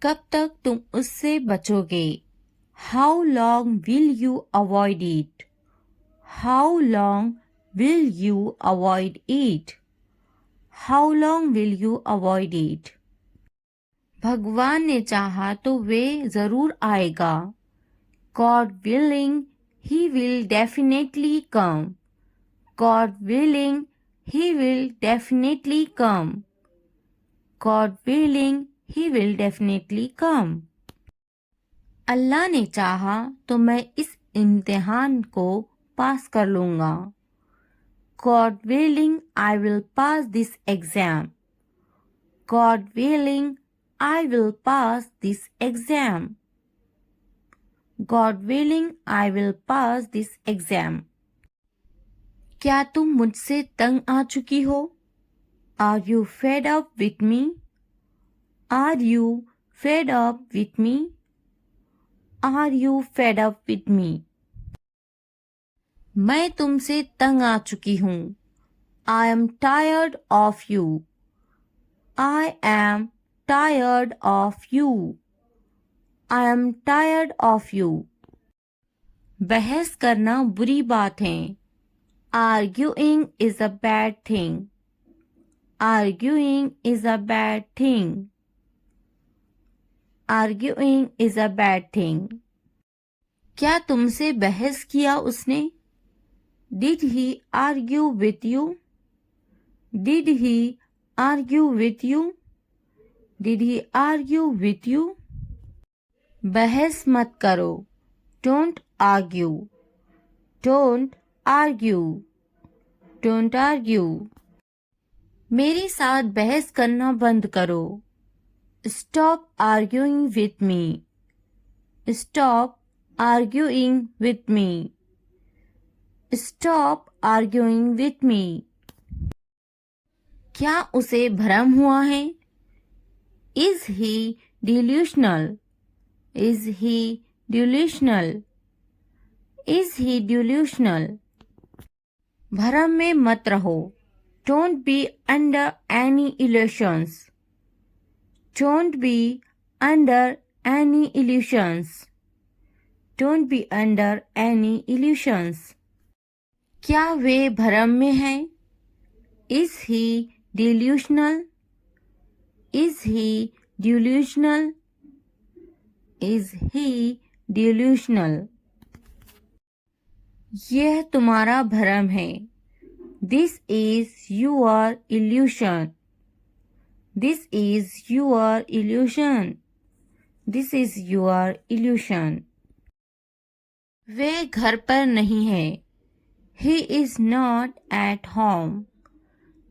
कब तक तुम उससे बचोगे? How long will you avoid it? How long will you avoid it? How long will you avoid it? भगवान ने चाहा तो वे जरूर आएगा। God willing he will definitely come. God willing he will definitely come. God willing he will definitely come. Allah ने चाहा तो मैं इस इम्तिहान को पास कर लूँगा। God willing I will pass this exam. God willing I will pass this exam. God willing I will pass this exam. क्या तुम मुझसे तंग आ चुकी हो? Are you fed up with me? Are you fed up with me? Are you fed up with me? मैं तुमसे तंग आ चुकी हूँ। I am tired of you. I am tired of you. I am tired of you. बहस करना बुरी बात है। Arguing is a bad thing. Arguing is a bad thing. Arguing is a bad thing. क्या तुमसे बहस किया उसने? Did he argue with you? Did he argue with you? Did he argue with you? बहस मत करो। Don't argue. Don't argue. Don't argue. मेरे साथ बहस करना बंद करो। Stop arguing with me. Stop arguing with me. Stop arguing with me. क्या उसे भ्रम हुआ है? Is he delusional? Is he delusional? Is he delusional? भ्रम में मत रहो। Don't be under any illusions. Don't be under any illusions. Don't be under any illusions. क्या वे भ्रम में हैं? Is he delusional? Is he delusional? Is he delusional? यह तुम्हारा भ्रम है। This is your illusion. This is your illusion. This is your illusion. वे घर पर नहीं है। He is not at home.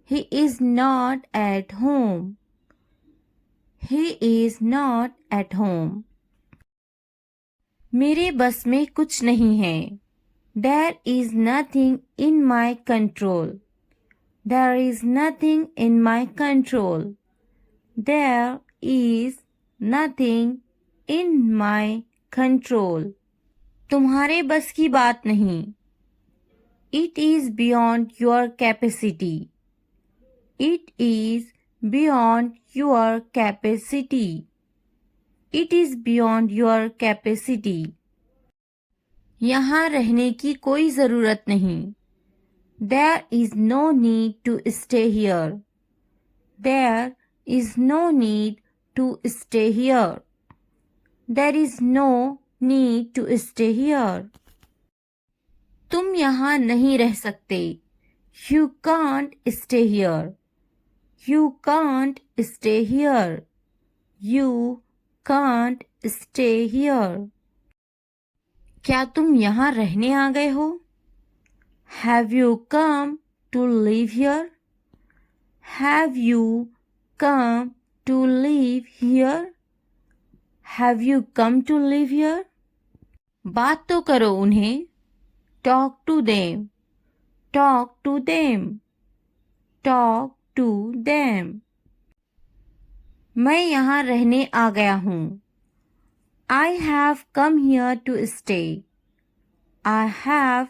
He is not at home. He is not at home. मेरे बस में कुछ नहीं है। There is nothing in my control. There is nothing in my control. There is nothing in my control. तुम्हारे बस की बात नहीं। It is beyond your capacity. It is beyond your capacity. It is beyond your capacity. यहाँ रहने की कोई ज़रूरत नहीं। There is no need to stay here. There is no need to stay here. There is no need to stay here. तुम यहाँ नहीं रह सकते। You can't stay here. You can't stay here. You can't stay here. क्या तुम यहाँ रहने आ गए हो? Have you come to live here? Have you come to live here? Have you come to live here? बात तो करो उन्हें। Talk to them. Talk to them. Talk to them. मैं यहाँ रहने आ गया हूँ। I have come here to stay. I have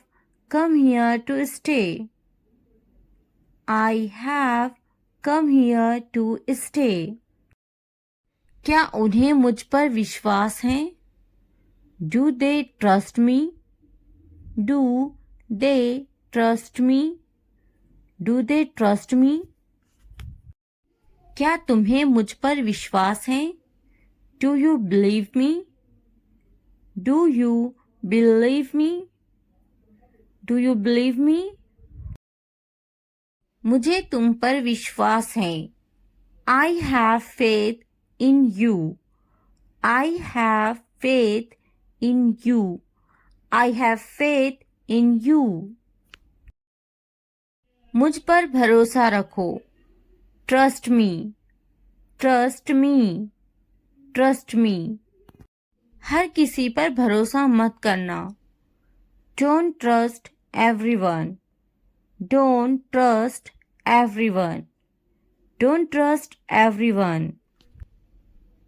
come here to stay. I have come here to stay. क्या उन्हें मुझ पर विश्वास है? Do they trust me? Do they trust me? Do they trust me? क्या तुम्हें मुझ पर विश्वास है? Do you believe me? Do you believe me? Do you believe me? मुझे तुम पर विश्वास है। I have faith in you. I have faith in you. I have faith in you. मुझ पर भरोसा रखो। Trust me. Trust me. Trust me. हर किसी पर भरोसा मत करना। Don't trust everyone. Don't trust everyone. Don't trust everyone.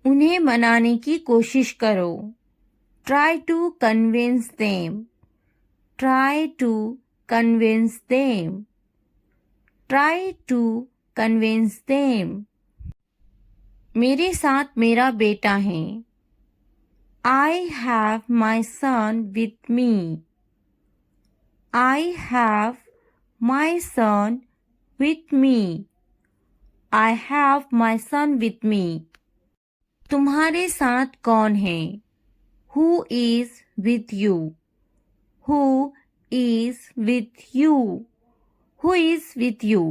उन्हें मनाने की कोशिश करो। Try to convince them. Try to convince them. Try to convince them. मेरे साथ मेरा बेटा है। I have my son with me. I have my son with me. I have my son with me. तुम्हारे साथ कौन है? Who is with you? Who is with you? Who is with you?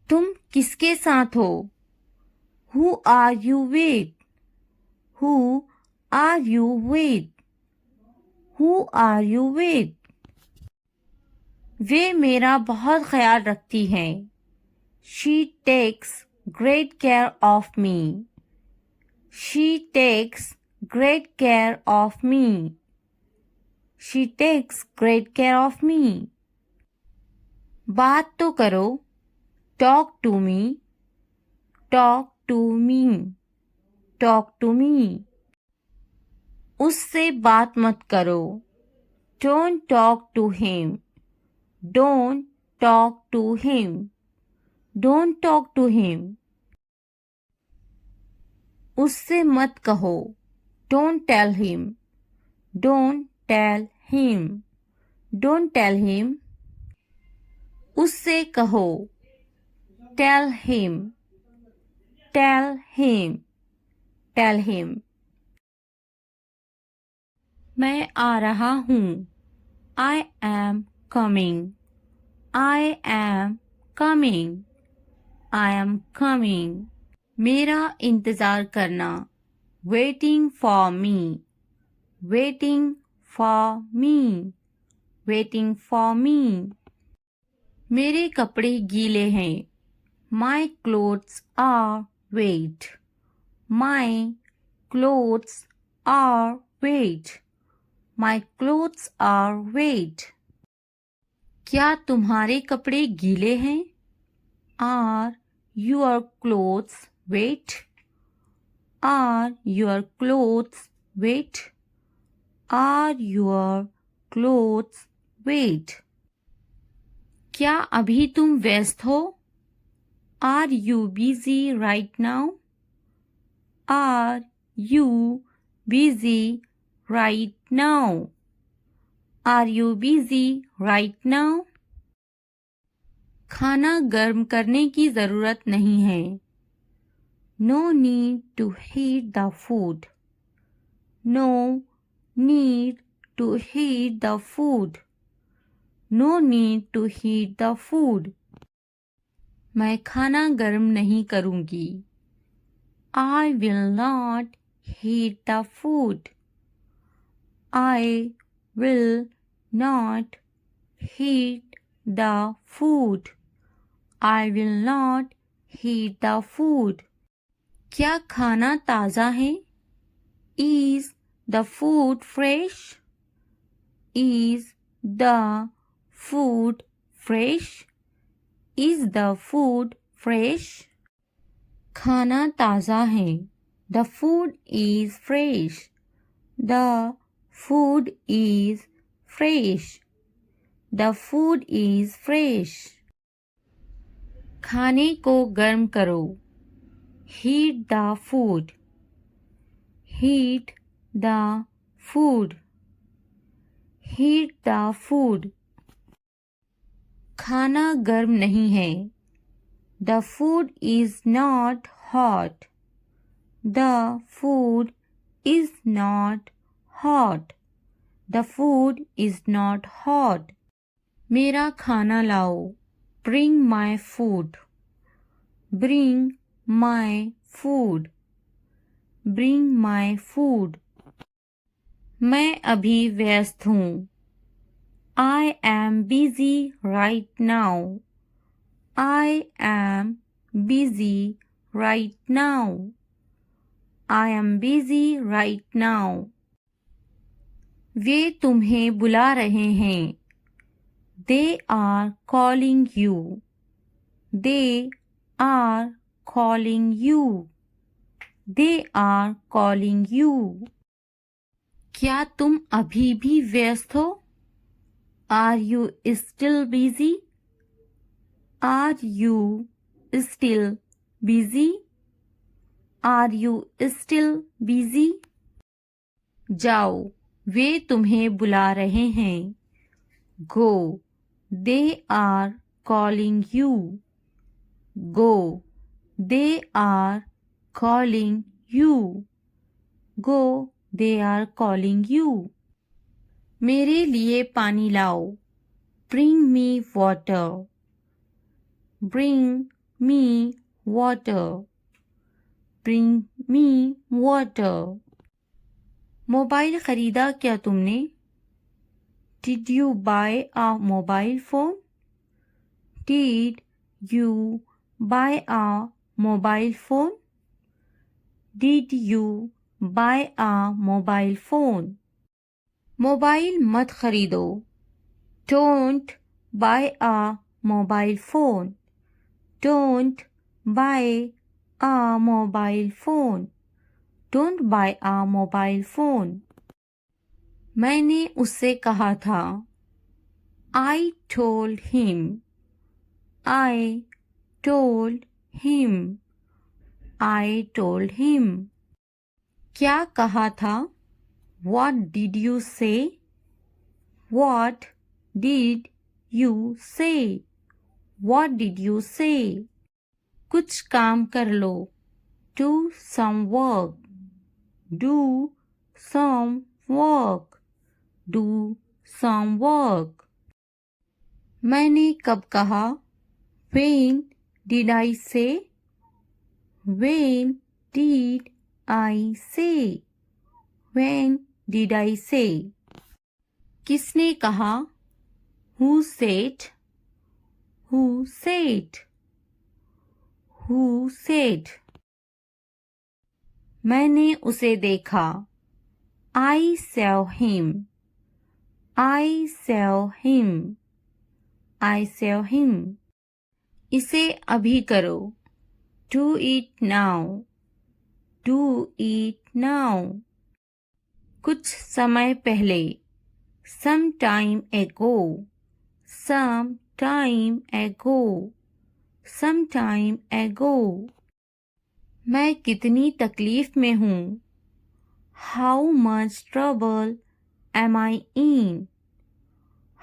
तुम किसके साथ हो? Who are you with? Who are you with? Who are you with? वे मेरा बहुत ख्याल रखती हैं। She takes great care of me. She takes great care of me. She takes great care of me. बात तो करो। Talk to me. Talk to me. Talk to me. उससे बात मत करो। Don't talk to him. Don't talk to him. Don't talk to him. उससे मत कहो। Don't tell him. Don't tell him. Don't tell him. उससे कहो। Tell him. Tell him. Tell him. मैं आ रहा हूँ। I am coming. I am coming. I am coming. मेरा इंतज़ार करना। Waiting for me. Waiting for me. Waiting for me. मेरे कपड़े गीले हैं। My clothes are wet. My clothes are wet. My clothes are wet. क्या तुम्हारे कपड़े गीले हैं? Are your clothes wet? Are your clothes wet? Are your clothes wet? क्या अभी तुम व्यस्त हो? Are you busy right now? Are you busy right now? Are you busy right now? खाना गर्म करने की ज़रूरत नहीं है। No need to heat the food. No need to heat the food. No need to heat the food. मैं खाना गर्म नहीं करूँगी। I will not heat the food. I will not heat the food. I will not heat the food. क्या खाना ताज़ा है? Is the food fresh? Is the food fresh? Is the food fresh? खाना ताज़ा है। The food is fresh. The food is fresh. The food is fresh. खाने को गर्म करो। Heat the food. Heat the food. Heat the food. खाना गर्म नहीं है. The food is not hot. The food is not hot. The food is not hot. मेरा खाना लाओ. Bring my food. Bring my food. Bring my food. मैं अभी व्यस्त हूँ. I am busy right now. I am busy right now. I am busy right now. वे तुम्हें बुला रहे हैं. They are calling you. They are calling you. They are calling you. क्या तुम अभी भी व्यस्त हो? Are you still busy? Are you still busy? Are you still busy? जाओ, वे तुम्हें बुला रहे हैं. Go, they are calling you. Go, they are calling you. Go, they are calling you. मेरे लिए पानी लाओ. Bring me water. Bring me water. Bring me water. Mobile खरीदा क्या तुमने? Did you buy a mobile phone? Did you buy a mobile phone? Did you buy a mobile phone? Mobile मत खरीदो. Don't buy a mobile phone. Don't buy a mobile phone. Don't buy a mobile phone. मैंने उससे कहा था. I told him. I told him. I told him. क्या कहा था? What did you say? What did you say? What did you say? कुछ काम कर लो. Do some work. Do some work. Do some work. मैंने कब कहा? When did I say? When did I say? When did I say? किसने कहा? Who said? Who said? Who said? मैंने उसे देखा. I saw him. I saw him. I saw him. इसे अभी करो. Do it now. Do it now. कुछ समय पहले. Some time ago. Some time ago. Some time ago. मैं कितनी तकलीफ में हूँ. How much trouble am I in?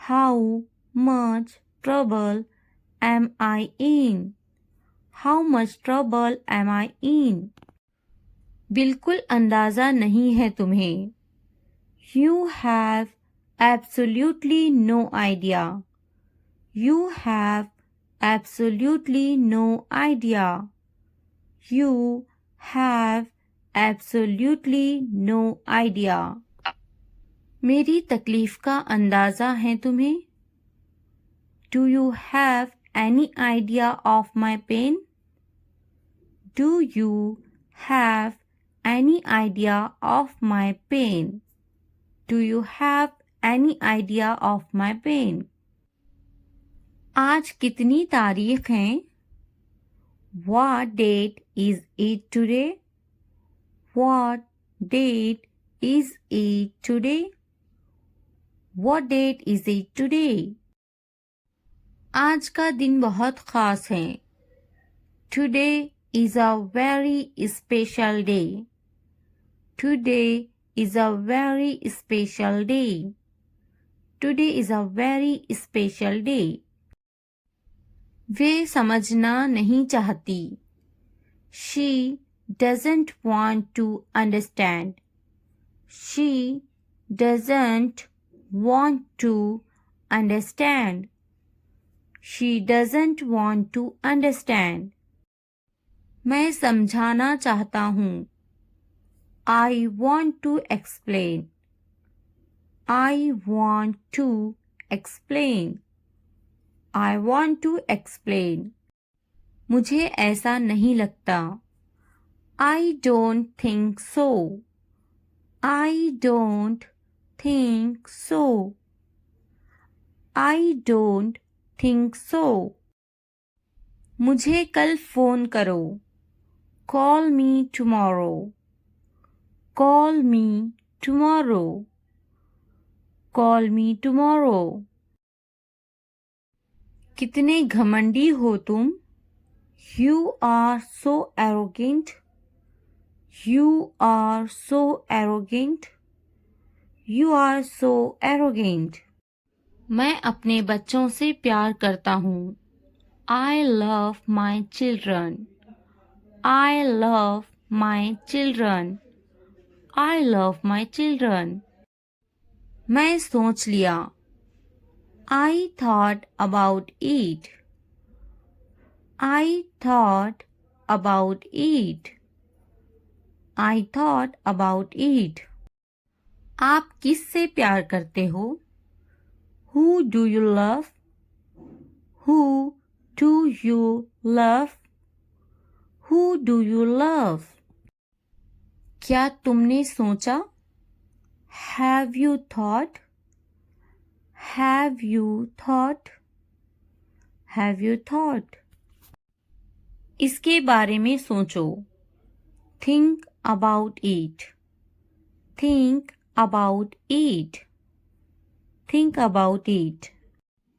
How much trouble am I in? How much trouble am I in? बिल्कुल अंदाज़ा नहीं है तुम्हें. You have absolutely no idea. You have absolutely no idea. You have absolutely no idea. मेरी तकलीफ का अंदाज़ा है तुम्हें? Do you have any idea of my pain? Do you have any idea of my pain? Do you have any idea of my pain? आज कितनी तारीख है? What date is it today? What date is it today? What date is it today? आज का दिन बहुत ख़ास है. Today is a very special day. Today is a very special day. Today is a very special day. वे समझना नहीं चाहती. She doesn't want to understand. She doesn't want to understand. She doesn't want to understand. मैं समझाना चाहता हूँ. I want to explain. I want to explain. I want to explain. मुझे ऐसा नहीं लगता. I don't think so. I don't think so. I don't think so. मुझे कल फ़ोन करो. Call me tomorrow. Call me tomorrow. Call me tomorrow. कितने घमंडी हो तुम. You are so arrogant. You are so arrogant. You are so arrogant. मैं अपने बच्चों से प्यार करता हूँ. I love my children. I love my children. I love my children. मैं सोच लिया. I thought about it. I thought about it. I thought about it. आप किससे प्यार करते हो? Who do you love? Who do you love? Who do you love? क्या तुमने सोचा? Have you thought? Have you thought? Have you thought? इसके बारे में सोचो. Think about it. Think about it. Think about it.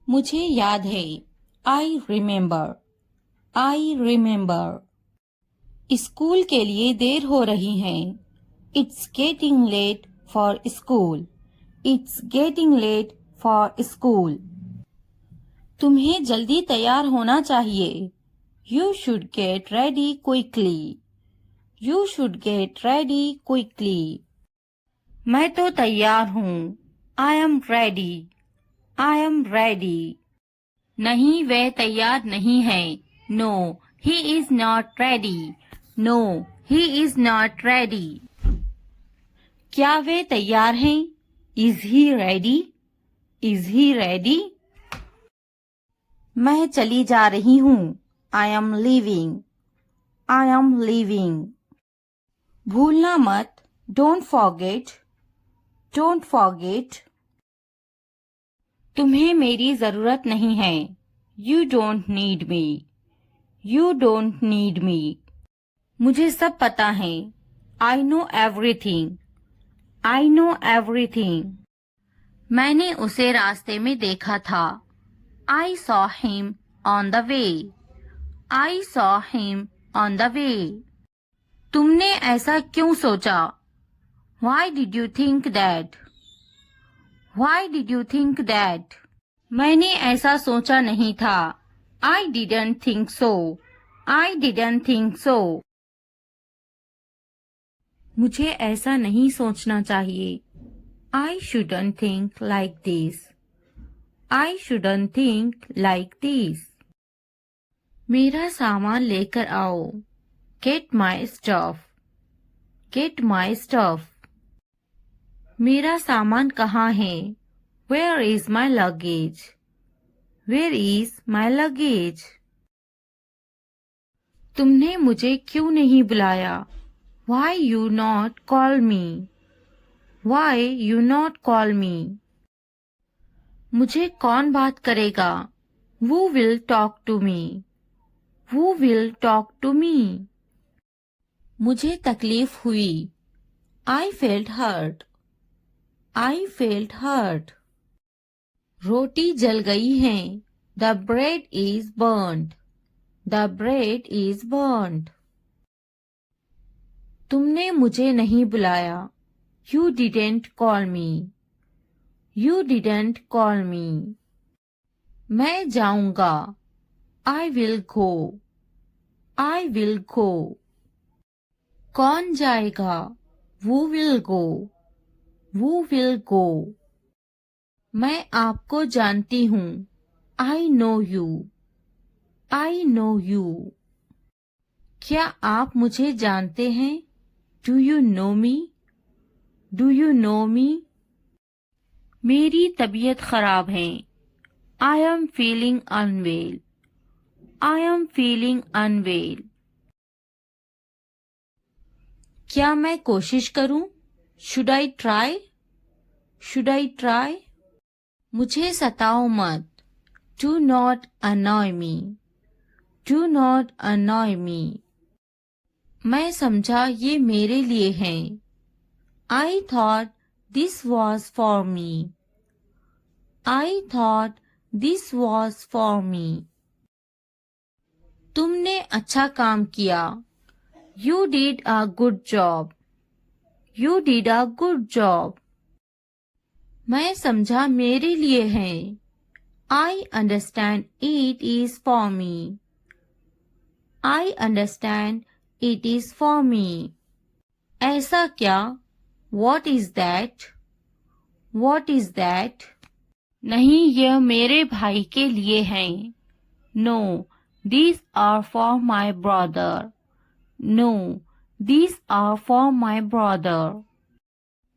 मुझे याद है. I remember. I remember. School के लिए देर हो रही है. It's getting late for school. It's getting late for school. तुम्हें जल्दी तैयार होना चाहिए. You should get ready quickly. You should get ready quickly. मैं तो तैयार हूँ. I am ready. I am ready. नहीं, वह तैयार नहीं है. No, he is not ready. No, he is not ready. क्या वे तैयार हैं? Is he ready? Is he ready? मैं चली जा रही हूँ. I am leaving. I am leaving. भूलना मत. Don't forget. Don't forget. तुम्हें मेरी जरूरत नहीं है. You don't need me. You don't need me. मुझे सब पता है. I know everything. I know everything. मैंने उसे रास्ते में देखा था. I saw him on the way. I saw him on the way. तुमने ऐसा क्यों सोचा? Why did you think that? Why did you think that? मैंने ऐसा सोचा नहीं था. I didn't think so. I didn't think so. मुझे ऐसा नहीं सोचना चाहिए. I shouldn't think like this. I shouldn't think like this. मेरा सामान लेकर आओ. Get my stuff. Get my stuff. मेरा सामान कहाँ है? Where is my luggage? Where is my luggage? तुमने मुझे क्यों नहीं बुलाया? Why you not call me? Why you not call me? मुझे कौन बात करेगा? Who will talk to me? Who will talk to me? मुझे तकलीफ हुई. I felt hurt. I felt hurt. रोटी जल गई है. The bread is burnt. The bread is burnt. तुमने मुझे नहीं बुलाया. You didn't call me. You didn't call me. मैं जाऊंगा. I will go. I will go. कौन जाएगा? Who will go? Who will go? मैं आपको जानती हूँ. I know you. I know you. क्या आप मुझे जानते हैं? Do you know me? Do you know me? मेरी तबीयत खराब है. I am feeling unwell. I am feeling unwell. क्या मैं कोशिश करूं? Should I try? Should I try? मुझे सताओ मत. Do not annoy me. Do not annoy me. मैं समझा ये मेरे लिए है. I thought this was for me. I thought this was for me. तुमने अच्छा काम किया. You did a good job. You did a good job. मैं समझा मेरे लिए है. I understand it is for me. I understand it is for me. ऐसा क्या? What is that? What is that? नहीं, यह मेरे भाई के लिए है. No, these are for my brother. No, these are for my brother.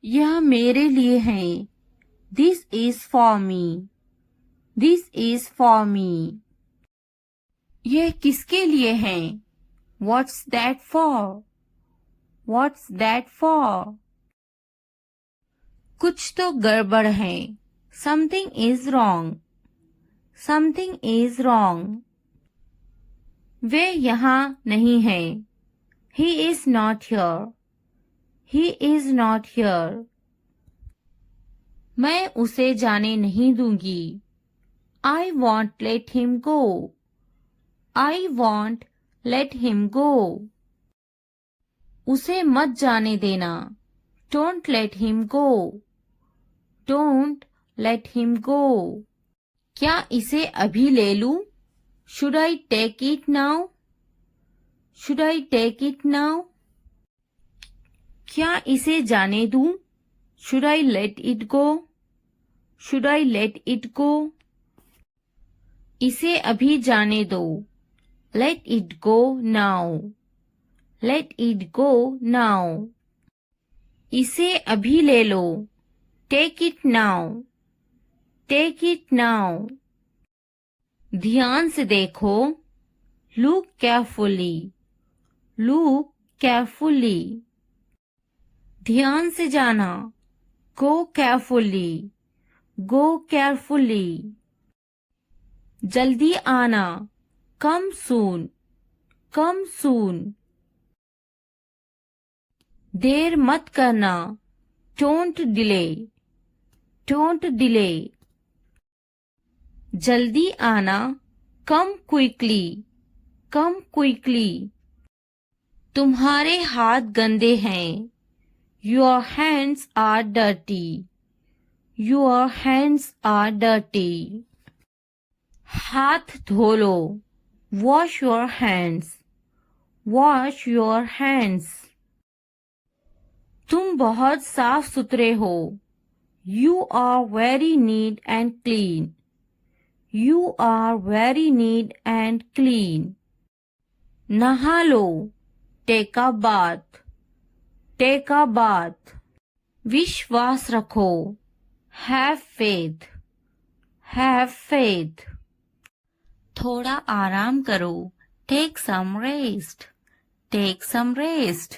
यह मेरे लिए है. This is for me. This is for me. यह किसके लिए है? What's that for? What's that for? कुछ तो गड़बड़ है. Something is wrong. Something is wrong. वे यहाँ नहीं है. He is not here. He is not here. मैं उसे जाने नहीं दूंगी. I won't let him go. I won't let him go. उसे मत जाने देना. Don't let him go. Don't let him go. क्या इसे अभी ले लूं? Should I take it now? Should I take it now? क्या इसे जाने दूं? Should I let it go? Should I let it go? इसे अभी जाने दो. Let it go now. Let it go now. इसे अभी ले लो. Take it now. Take it now. ध्यान से देखो. Look carefully. Look carefully. ध्यान से जाना. Go carefully. Go carefully. जल्दी आना. Come soon. Come soon. देर मत करना. Don't delay. Don't delay. जल्दी आना. Come quickly. Come quickly. तुम्हारे हाथ गंदे हैं. Your hands are dirty. Your hands are dirty. हाथ धो लो. Wash your hands. Wash your hands. तुम बहुत साफ सुथरे हो. You are very neat and clean. You are very neat and clean. नहा लो. Take a bath. Take a bath. विश्वास रखो. Have faith. Have faith. थोड़ा आराम करो. Take some rest. Take some rest.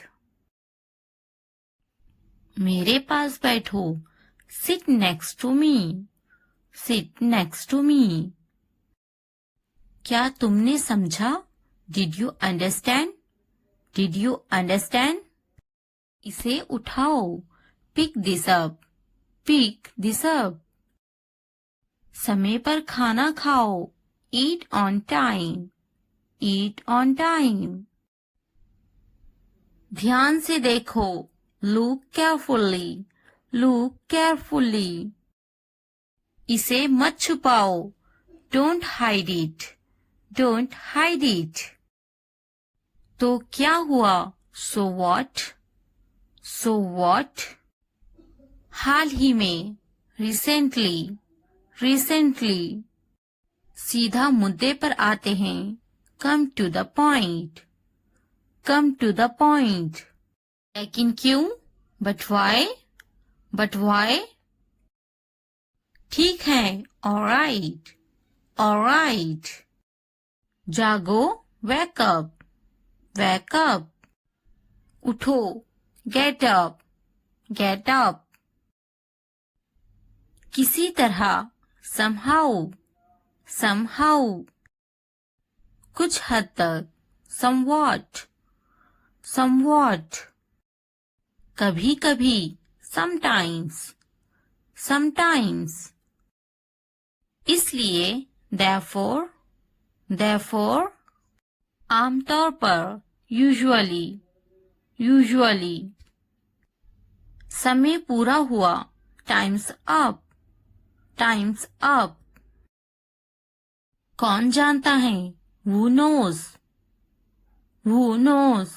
मेरे पास बैठो. Sit next to me. Sit next to me. क्या तुमने समझा? Did you understand? Did you understand? इसे उठाओ. Pick this up. Pick this up. समय पर खाना खाओ. Eat on time. Eat on time. ध्यान से देखो, look carefully, look carefully. इसे मत छुपाओ, don't hide it, don't hide it. तो क्या हुआ, so what, so what. हाल ही में, recently, recently. सीधा मुद्दे पर आते हैं, come to the point, come to the point. लेकिन क्यों, but why, but why. ठीक है, alright, alright. जागो, wake up, wake up. उठो, get up, get up. किसी तरह, somehow, somehow. कुछ हद तक, somewhat, somewhat. कभी कभी, sometimes, sometimes. इसलिए, therefore, therefore. आमतौर पर, usually, usually. समय पूरा हुआ, time's up, time's up. कौन जानता है, who knows, who knows.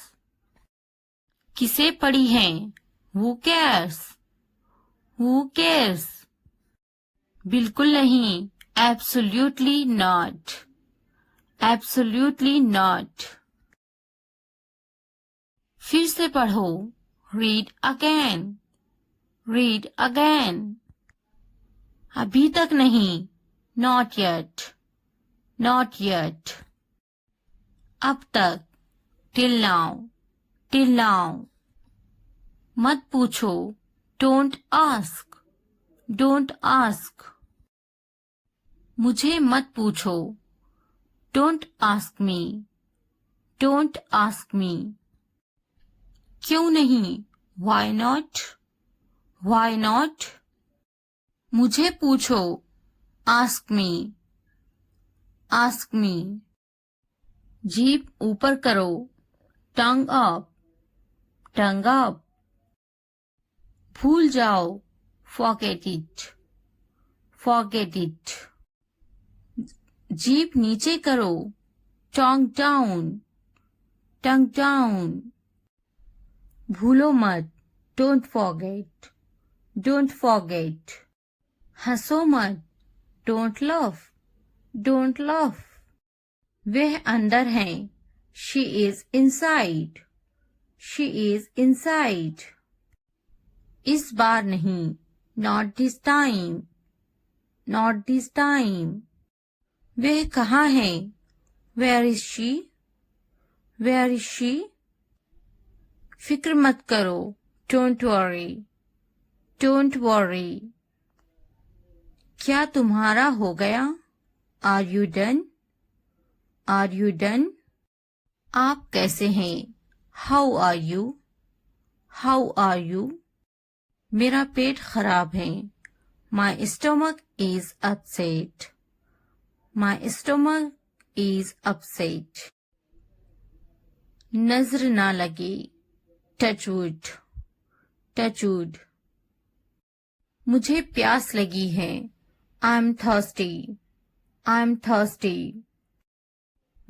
किसे पड़ी है, who cares, who cares. बिल्कुल नहीं, absolutely not, absolutely not. फिर से पढ़ो, read again, read again. अभी तक नहीं, not yet, not yet. अब तक, till now, till now. मत पूछो, don't ask, don't ask. मुझे मत पूछो, don't ask me, don't ask me. क्यों नहीं, why not, why not. मुझे पूछो, ask me, ask me. जीभ ऊपर करो, tongue up, tongue up. भूल जाओ, forget it, forget it. जीभ नीचे करो, tongue down, tongue down. भूलो मत, don't forget, don't forget. हंसो मत, don't laugh, don't laugh. वह अंदर है, she is inside, she is inside. इस बार नहीं, not this time, not this time. वह कहाँ है, where is she, where is she. फिक्र मत करो, don't worry, don't worry. क्या तुम्हारा हो गया, are you done, are you done. आप कैसे हैं, how are you, how are you. मेरा पेट खराब है, my stomach is upset, my stomach is upset. नजर ना लगे, touch wood, touch wood. मुझे प्यास लगी है, I'm thirsty, I'm thirsty.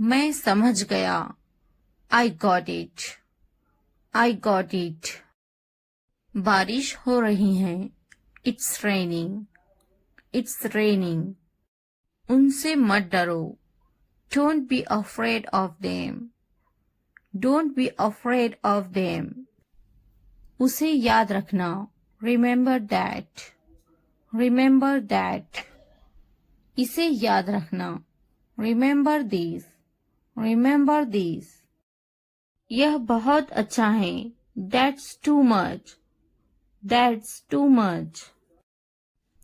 मैं समझ गया, I got it, I got it. बारिश हो रही है, it's raining, it's raining. उनसे मत डरो, don't be afraid of them, don't be afraid of them. उसे याद रखना, remember that, remember that. इसे याद रखना, remember this, remember this. यह बहुत अच्छा है, that's too much, that's too much.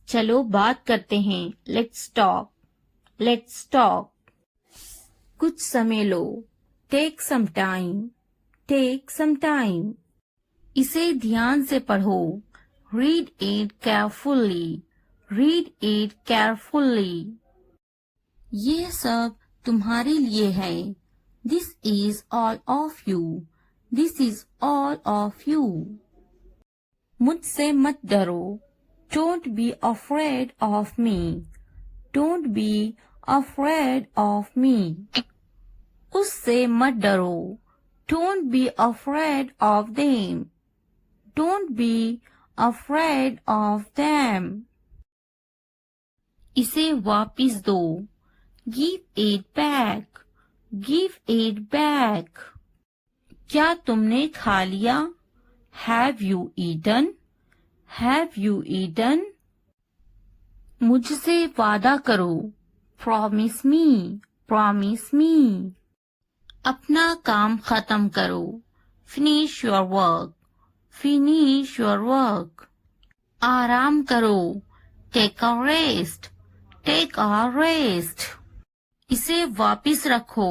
चलो बात करते हैं, let's talk, let's talk. कुछ समय लो, take some time, take some time. इसे ध्यान से पढ़ो, read it carefully, read it carefully. ये सब तुम्हारे लिए है, this is all of you, This is all of you. मुझसे मत डरो. Don't be afraid of me. Don't be afraid of me. उससे मत डरो. Don't be afraid of them. Don't be afraid of them. इसे वापिस दो. Give it back. Give it back. क्या तुमने खा लिया? Have you eaten? Have you eaten? मुझसे वादा करो. Promise me. Promise me. अपना काम खत्म करो. Finish your work. Finish your work. आराम करो. Take a rest. Take a rest. इसे वापिस रखो.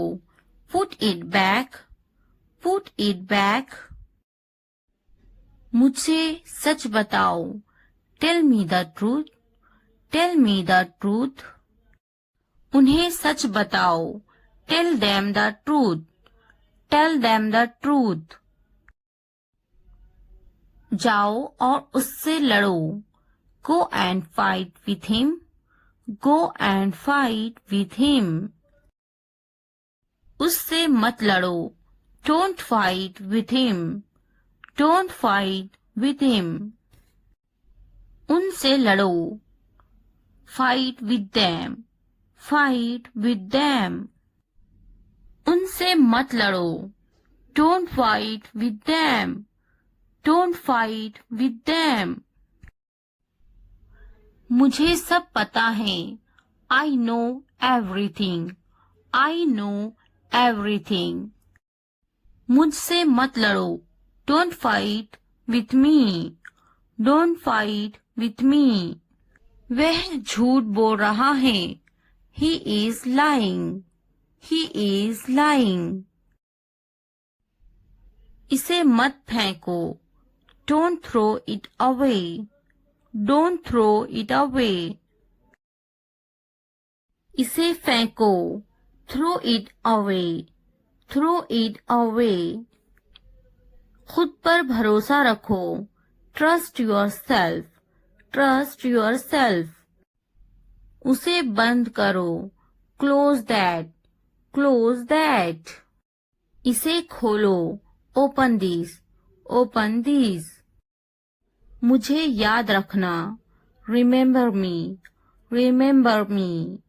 Put it back. Put it back. मुझे सच बताओ. Tell me the truth. Tell me the truth. उन्हें सच बताओ. Tell them the truth. Tell them the truth. जाओ और उससे लड़ो. Go and fight with him. Go and fight with him. उससे मत लड़ो. Don't fight with him. Don't fight with him. उनसे लड़ो. Fight with them. Fight with them. उनसे मत लड़ो. Don't fight with them. Don't fight with them. मुझे सब पता है. I know everything. I know everything. मुझसे मत लड़ो. Don't fight with me. Don't fight with me. वह झूठ बोल रहा है. He is lying. He is lying. इसे मत फेंको. Don't throw it away. Don't throw it away. इसे फेंको. Throw it away. Throw it away. खुद पर भरोसा रखो. Trust yourself. Trust yourself. उसे बंद करो. Close that. Close that. इसे खोलो. Open this. Open this. मुझे याद रखना. Remember me. Remember me.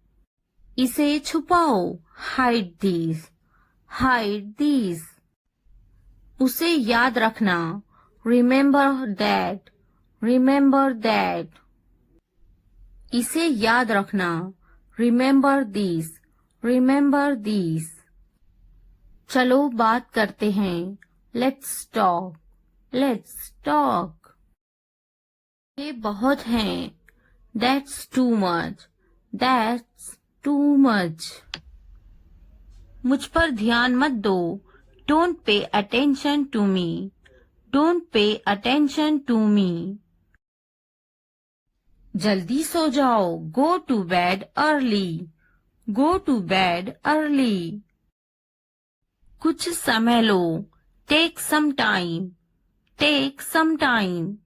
इसे छुपाओ. Hide this. Hide this. उसे याद रखना. Remember that. Remember that. इसे याद रखना. Remember this. Remember this. चलो बात करते हैं. Let's talk. Let's talk. ये बहुत हैं. That's too much. That's too much. मुझ पर ध्यान मत दो. Don't pay attention to me. Don't pay attention to me. जल्दी सो जाओ. Go to bed early. Go to bed early. कुछ समय लो. Take some time. Take some time.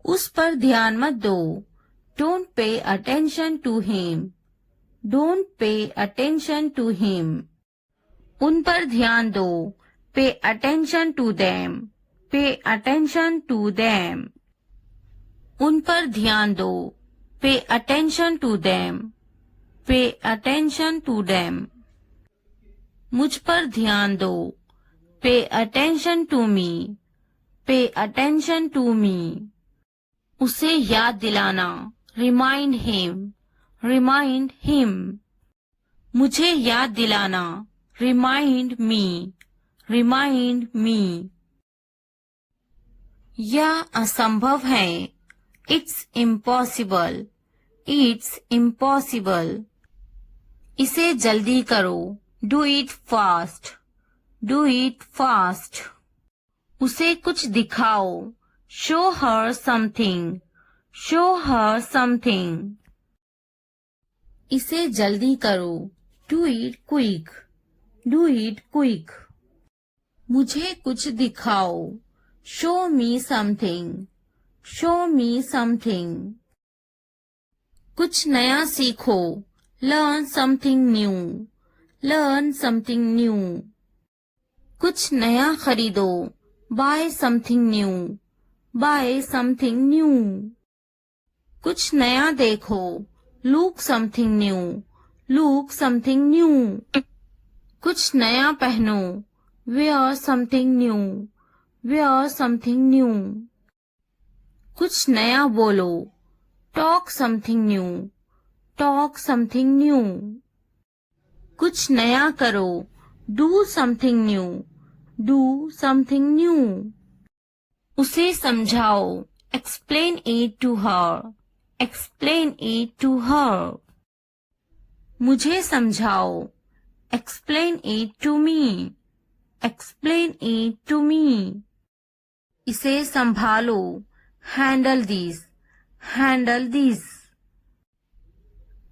उस पर ध्यान मत दो. Don't pay attention to him. Don't pay attention to him. उन पर ध्यान दो. Pay attention to them. Pay attention to them. उन पर ध्यान दो. Pay attention to them. Pay attention to them. मुझ पर ध्यान दो. Pay attention to me. Pay attention to me. उसे याद दिलाना. Remind him. Remind him. मुझे याद दिलाना. Remind me. Remind me. यह असंभव है. It's impossible. It's impossible. इसे जल्दी करो. Do it fast. Do it fast. उसे कुछ दिखाओ. Show her something. Show her something. इसे जल्दी करो. Do it quick. Do it quick. मुझे कुछ दिखाओ। Show me something. Show me something. कुछ नया सीखो। Learn something new. Learn something new. कुछ नया खरीदो। Buy something new. Buy something new. कुछ नया देखो। Look something new. Look something new. कुछ नया पहनो। Wear something new. Wear something new. कुछ नया बोलो। Talk something new. Talk something new. कुछ नया करो। Do something new. Do something new. उसे समझाओ। Explain it to her. Explain it to her. मुझे समझाओ। Explain it to me. Explain it to me. इसे संभालो। Handle this. Handle this.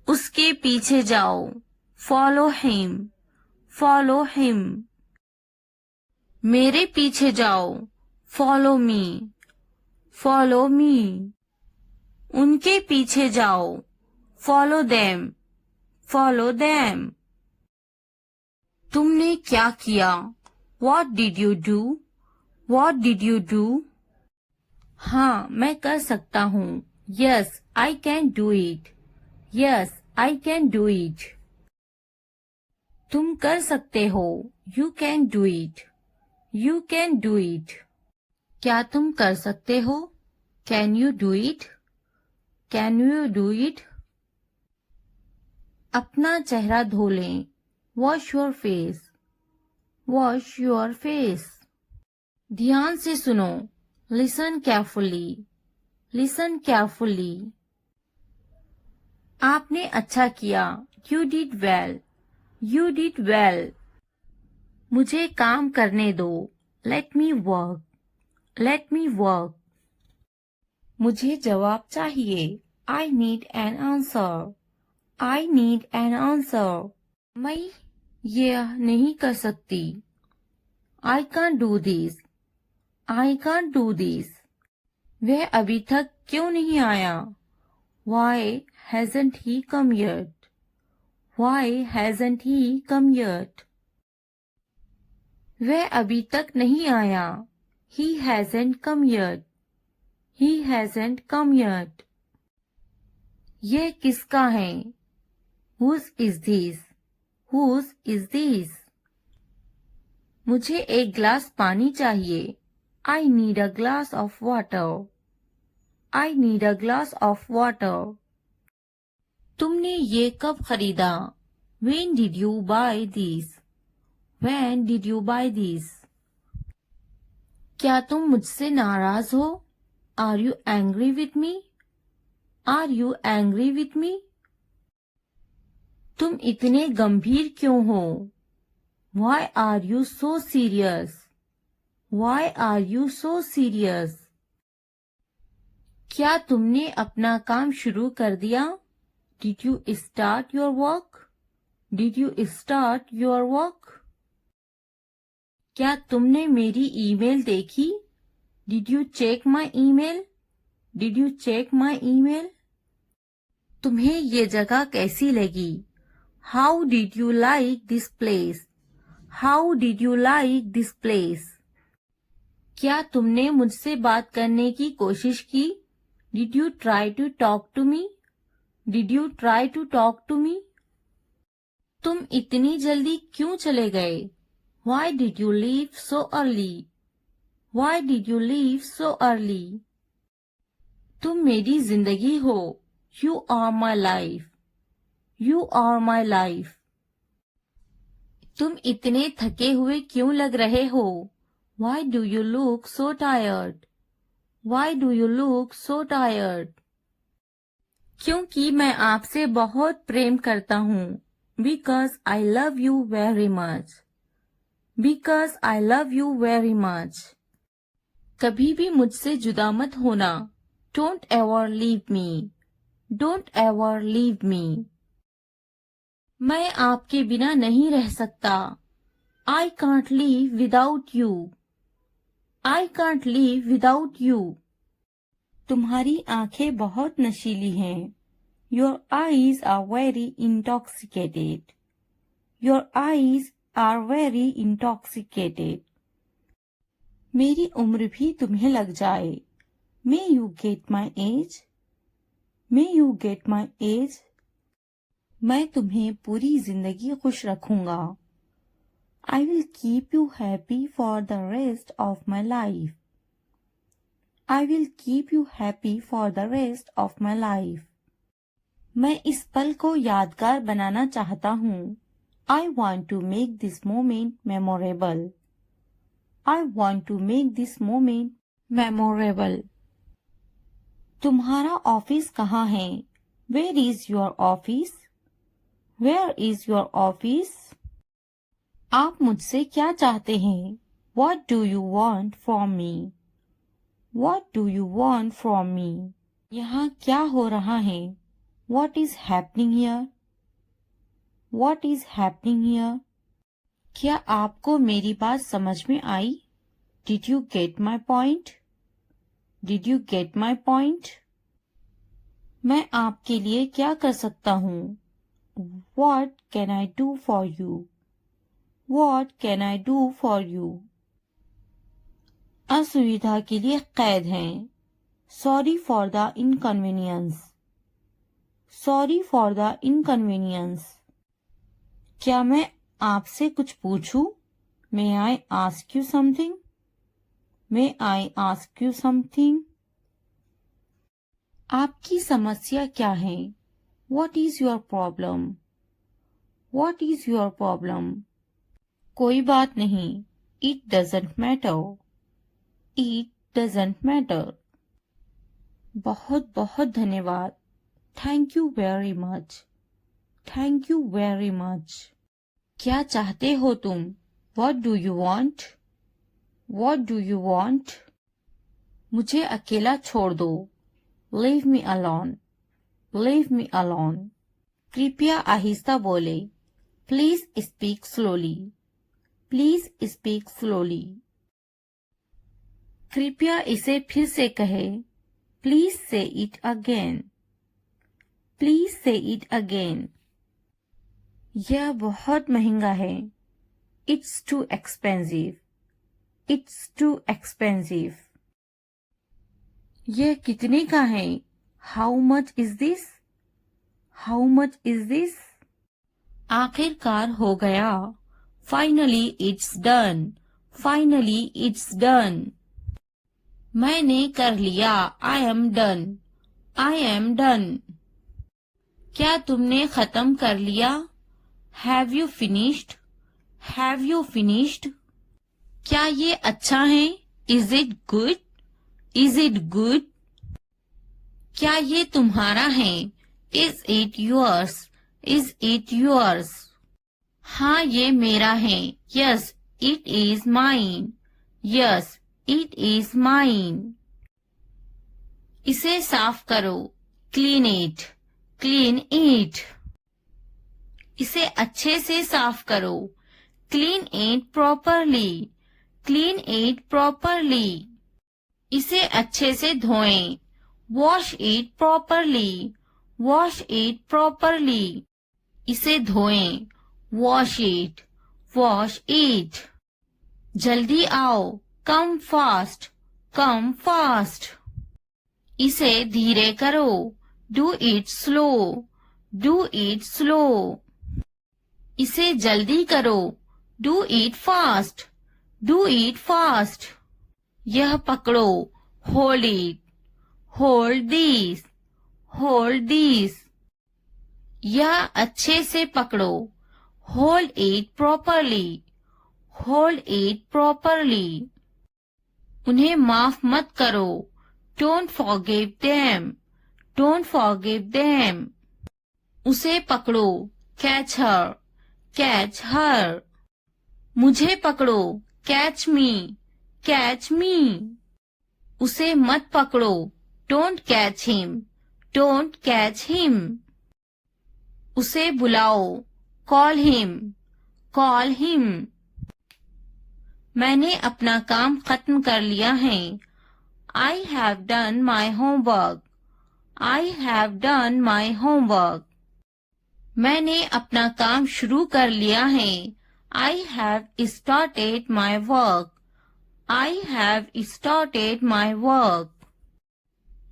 उसके पीछे जाओ। Follow him. Follow him. मेरे पीछे जाओ। Follow me. Follow me. उनके पीछे जाओ। Follow them. Follow them. तुमने क्या किया? What did you do? What did you do? हाँ, मैं कर सकता हूँ। Yes, I can do it. Yes, I can do it. तुम कर सकते हो। You can do it. You can do it. क्या तुम कर सकते हो? Can you do it? Can you do it? अपना चेहरा धो लें। Wash your face. Wash your face. ध्यान से सुनो। Listen carefully. Listen carefully. आपने अच्छा किया। You did well. You did well. मुझे काम करने दो। Let me work. Let me work. मुझे जवाब चाहिए। I need an answer. I need an answer. मैं यह नहीं कर सकती। I can't do this. I can't do this. वह अभी तक क्यों नहीं आया? Why hasn't he come yet? Why hasn't he come yet? वह अभी तक नहीं आया। He hasn't come yet. He hasn't come yet. यह किसका है? Whose is this? Whose is this? मुझे एक ग्लास पानी चाहिए। I need a glass of water. I need a glass of water. तुमने ये कब खरीदा? When did you buy this? When did you buy this? क्या तुम मुझसे नाराज हो? Are you angry with me? Are you angry with me? तुम इतने गंभीर क्यों हो? Why are you so serious? Why are you so serious? क्या तुमने अपना काम शुरू कर दिया? Did you start your work? Did you start your work? क्या तुमने मेरी ईमेल देखी? Did you check my email? Did you check my email? तुम्हें ये जगह कैसी लगी? How did you like this place? How did you like this place? क्या तुमने मुझसे बात करने की कोशिश की? Did you try to talk to me? Did you try to talk to me? तुम इतनी जल्दी क्यों चले गए? Why did you leave so early? Why did you leave so early? तुम मेरी जिंदगी हो। You are my life. You are my life. तुम इतने थके हुए क्यों लग रहे हो? Why do you look so tired? Why do you look so tired? क्योंकि मैं आपसे बहुत प्रेम करता हूँ। Because I love you very much. Because I love you very much. कभी भी मुझसे जुदा मत होना। Don't ever leave me. Don't ever leave me. मैं आपके बिना नहीं रह सकता। I can't live without you. I can't live without you. तुम्हारी आंखें बहुत नशीली हैं. Your eyes are very intoxicated. Your eyes are very intoxicated. मेरी उम्र भी तुम्हें लग जाए. May you get my age? May you get my age? मैं तुम्हें पूरी जिंदगी खुश रखूंगा. I will keep you happy for the rest of my life. I will keep you happy for the rest of my life. मैं इस पल को यादगार बनाना चाहता हूँ. I want to make this moment memorable. I want to make this moment memorable. तुम्हारा office कहाँ है? Where is your office? Where is your office? आप मुझसे क्या चाहते हैं? What do you want from me? What do you want from me? यहाँ क्या हो रहा है? What is happening here? What is happening here? क्या आपको मेरी बात समझ में आई? Did you get my point? Did you get my point? मैं आपके लिए क्या कर सकता हूँ? What can I do for you? What can I do for you? असुविधा के लिए कैद हैं. Sorry for the inconvenience. Sorry for the inconvenience. क्या मैं आपसे कुछ पूछूं? May I ask you something? May I ask you something? आपकी समस्या क्या है? What is your problem? What is your problem? कोई बात नहीं. It doesn't matter. It doesn't matter. बहुत बहुत धन्यवाद. Thank you very much. Thank you very much. क्या चाहते हो तुम? What do you want? What do you want? मुझे अकेला छोड़ दो. Leave me alone. Leave me alone. कृपया आहिस्ता बोले. Please speak slowly. Please speak slowly. कृपया इसे फिर से कहे. Please say it again. Please say it again. यह बहुत महंगा है. It's too expensive. It's too expensive. यह कितने का है? How much is this? How much is this? आखिरकार हो गया. Finally it's done. Finally it's done. मैंने कर लिया. I am done. I am done. क्या तुमने खत्म कर लिया? Have you finished? Have you finished? क्या ये अच्छा है? Is it good? Is it good? क्या ये तुम्हारा है? Is it yours? Is it yours? हाँ ये मेरा है. Yes, it is mine. Yes, it is mine. इसे साफ करो. Clean it. Clean it. इसे अच्छे से साफ करो. Clean it properly. Clean it properly. इसे अच्छे से धोएं. Wash it properly. Wash it properly. इसे धोएं. Wash it. Wash it. जल्दी आओ. Come fast. Come fast. इसे धीरे करो. Do it slow. Do it slow. इसे जल्दी करो. Do it fast. Do it fast. यह पकड़ो. Hold it. Hold this. Hold this. यह अच्छे से पकड़ो. Hold it properly. Hold it properly. उन्हें माफ मत करो. Don't forgive them. Don't forgive them. उसे पकड़ो. Catch her. Catch her. मुझे पकड़ो. Catch me. Catch me. उसे मत पकड़ो. Don't catch him. Don't catch him. उसे बुलाओ. Call him. Call him. मैंने अपना काम खत्म कर लिया है. I have done my homework. I have done my homework. मैंने अपना काम शुरू कर लिया है. I have started my work. I have started my work.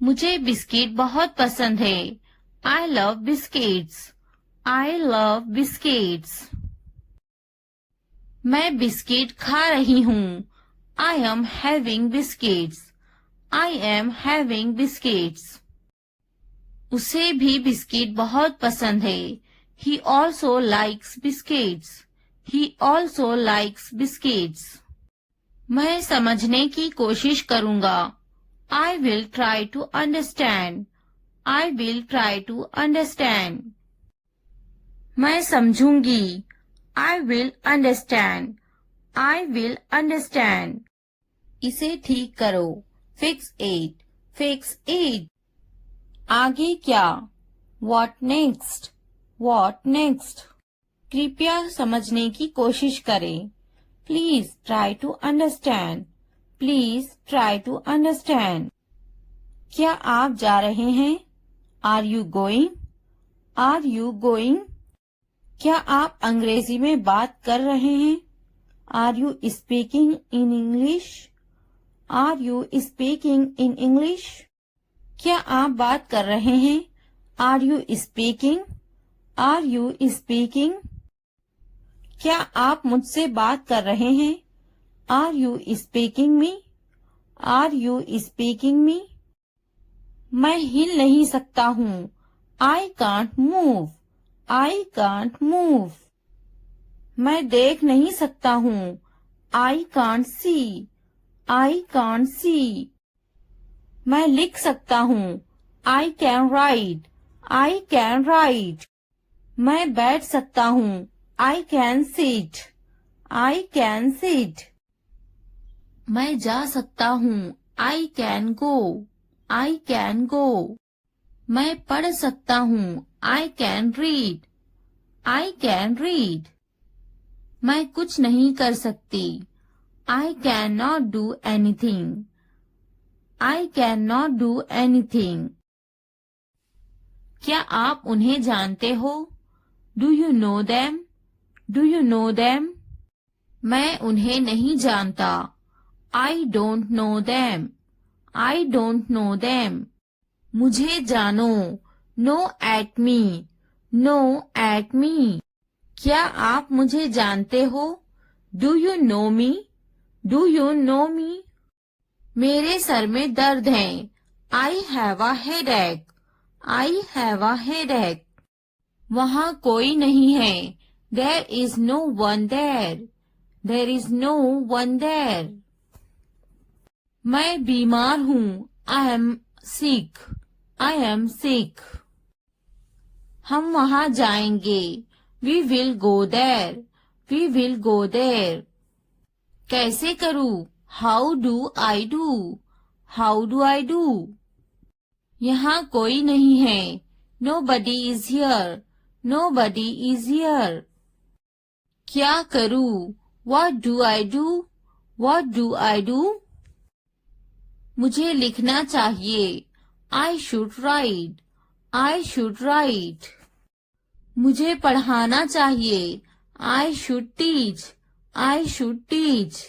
मुझे बिस्किट बहुत पसंद है. I love biscuits. I love biscuits. मैं बिस्किट खा रही हूँ. I am having biscuits. I am having biscuits. उसे भी बिस्किट बहुत पसंद है. He also likes biscuits. He also likes biscuits. मैं समझने की कोशिश करूँगा. I will try to understand. I will try to understand. मैं समझूंगी. I will understand. I will understand. इसे ठीक करो. Fix it. Fix it. आगे क्या? What next? What next? कृपया समझने की कोशिश करें. Please try to understand. Please try to understand. क्या आप जा रहे हैं? Are you going? Are you going? क्या आप अंग्रेजी में बात कर रहे हैं? Are you speaking in English? Are you speaking in English? क्या आप बात कर रहे हैं? Are you speaking? Are you speaking? क्या आप मुझसे बात कर रहे हैं? Are you speaking me? Are you speaking me? मैं हिल नहीं सकता हूँ. I can't move. I can't move. मैं देख नहीं सकता हूँ. I can't see. I can't see. मैं लिख सकता हूँ. I can write. I can write. मैं बैठ सकता हूँ. I can sit. I can sit. मैं जा सकता हूँ. I can go. I can go. मैं पढ़ सकता हूँ. I can read. I can read. मैं कुछ नहीं कर सकती. I cannot do anything. I cannot do anything. क्या आप उन्हें जानते हो? Do you know them? Do you know them? मैं उन्हें नहीं जानता. I don't know them. I don't know them. मुझे जानो. No at me. No at me. क्या आप मुझे जानते हो? Do you know me? Do you know me? मेरे सर में दर्द है. I have a headache. I have a headache. वहाँ कोई नहीं है. There is no one there. There is no one there. मैं बीमार हूँ. I am sick. I am sick. हम वहाँ जाएंगे. We will go there. We will go there. कैसे करूँ? How do I do? How do I do? यहाँ कोई नहीं है. Nobody is here. Nobody is here. क्या करूँ? What do I do? What do I do? मुझे लिखना चाहिए. I should write. I should write. मुझे पढ़ाना चाहिए. I should teach. I should teach.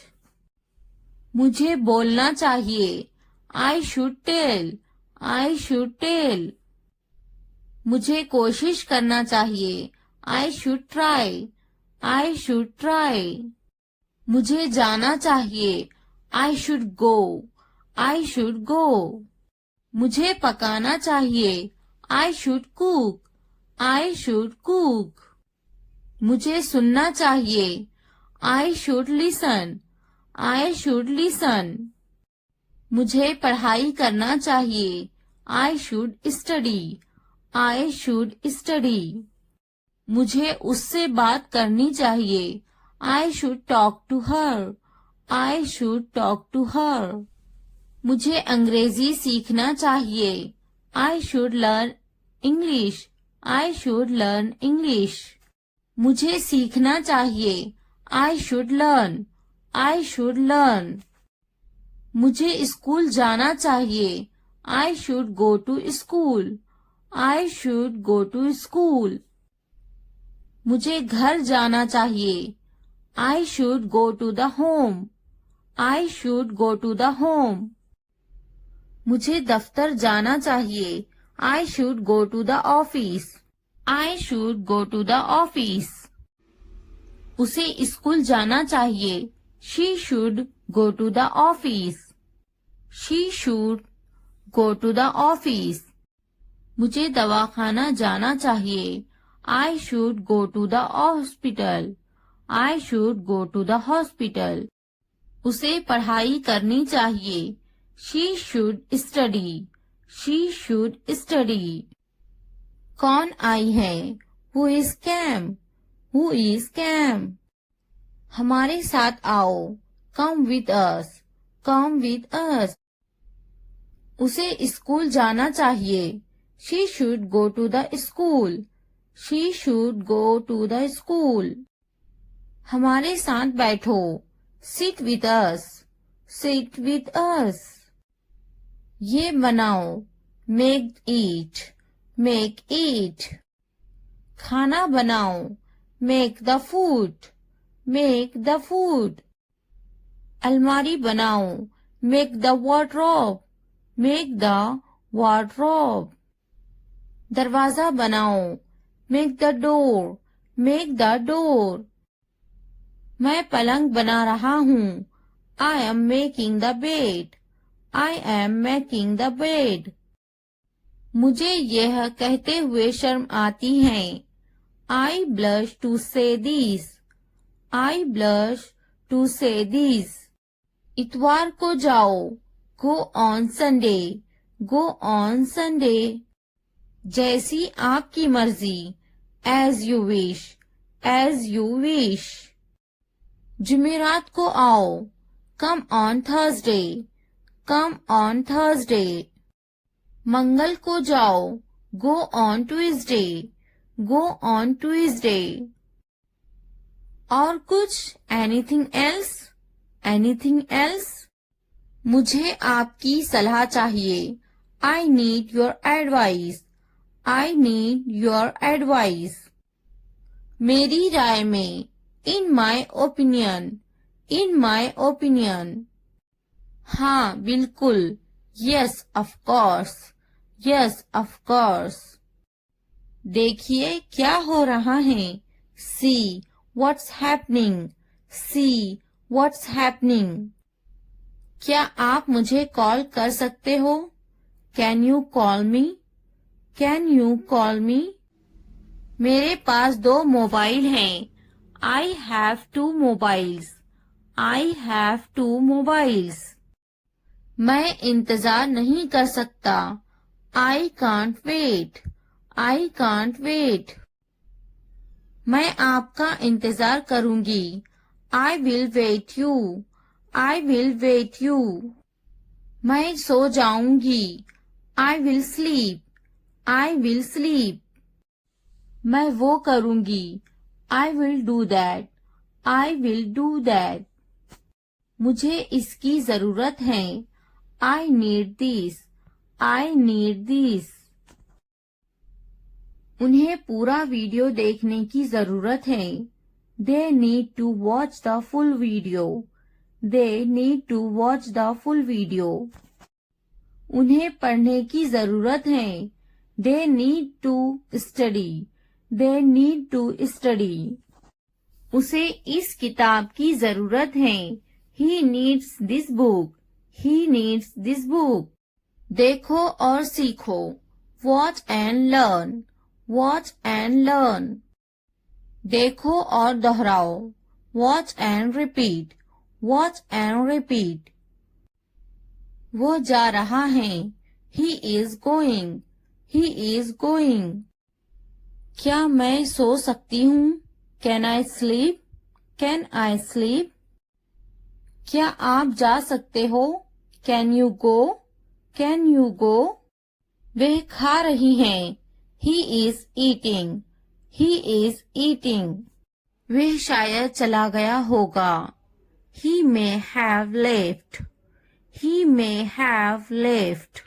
मुझे बोलना चाहिए. I should tell. I should tell. मुझे कोशिश करना चाहिए. I should try. I should try. मुझे जाना चाहिए. I should go. I should go. मुझे पकाना चाहिए. I should cook. I should cook. मुझे सुनना चाहिए. I should listen. I should listen. मुझे पढ़ाई करना चाहिए. I should study. I should study. मुझे उससे बात करनी चाहिए. I should talk to her. I should talk to her. मुझे अंग्रेजी सीखना चाहिए. I should learn English. I should learn English. मुझे सीखना चाहिए. I should learn. I should learn. मुझे स्कूल जाना चाहिए. I should go to school. I should go to school. मुझे घर जाना चाहिए. I should go to the home. I should go to the home. मुझे दफ्तर जाना चाहिए. I should go to the office. I should go to the office. उसे school जाना चाहिए. She should go to the office. She should go to the office. मुझे दवाखाना जाना चाहिए. I should go to the hospital. I should go to the hospital. उसे पढ़ाई करनी चाहिए. She should study. She should study. कौन आई है? Who is came? Who is came? हमारे साथ आओ. Come with us. Come with us. उसे स्कूल जाना चाहिए. She should go to the school. She should go to the school. हमारे साथ बैठो. Sit with us. Sit with us. ये बनाओ. Make it. Make it. खाना बनाओ. Make the food. Make the food. अलमारी बनाओ. Make the wardrobe. Make the wardrobe. दरवाजा बनाओ. Make the door. Make the door. मैं पलंग बना रहा हूँ. I am making the bed. I am making the bed. मुझे यह कहते हुए शर्म आती है. I blush to say this. I blush to say this. इतवार को जाओ. Go on Sunday. Go on Sunday. जैसी आपकी मर्जी. As you wish. As you wish. जुमेरात को आओ. Come on Thursday. Come on Thursday. मंगल को जाओ. Go on Tuesday. Go on Tuesday. और कुछ? Anything else? Anything else? मुझे आपकी सलाह चाहिए. I need your advice. I need your advice. मेरी राय में. In my opinion. In my opinion. हाँ बिल्कुल. Yes of course. Yes of course. देखिए क्या हो रहा है. See what's happening. See what's happening. क्या आप मुझे कॉल कर सकते हो? Can you call me? Can you call me? मेरे पास 2 मोबाइल हैं. I have 2 mobiles. I have 2 mobiles. मैं इंतजार नहीं कर सकता. I can't wait. I can't wait. मैं आपका इंतजार करूंगी. I will wait you. I will wait you. मैं सो जाऊंगी. I will sleep. I will sleep. मैं वो करूंगी. I will do that. I will do that. मुझे इसकी जरूरत है. I need this. I need this. उन्हें पूरा वीडियो देखने की जरूरत है. They need to watch the full video. They need to watch the full video. उन्हें पढ़ने की जरूरत है. They need to study. They need to study. उसे इस किताब की जरूरत है. He needs this book. He needs this book. देखो और सीखो. Watch and learn. Watch and learn. देखो और दोहराओ. Watch and repeat. Watch and repeat. वो जा रहा है. He is going. He is going. क्या मैं सो सकती हूँ? Can I sleep? Can I sleep? क्या आप जा सकते हो? Can you go? Can you go? वह खा रही हैं. He is eating. He is eating. वह शायद चला गया होगा. He may have left. He may have left.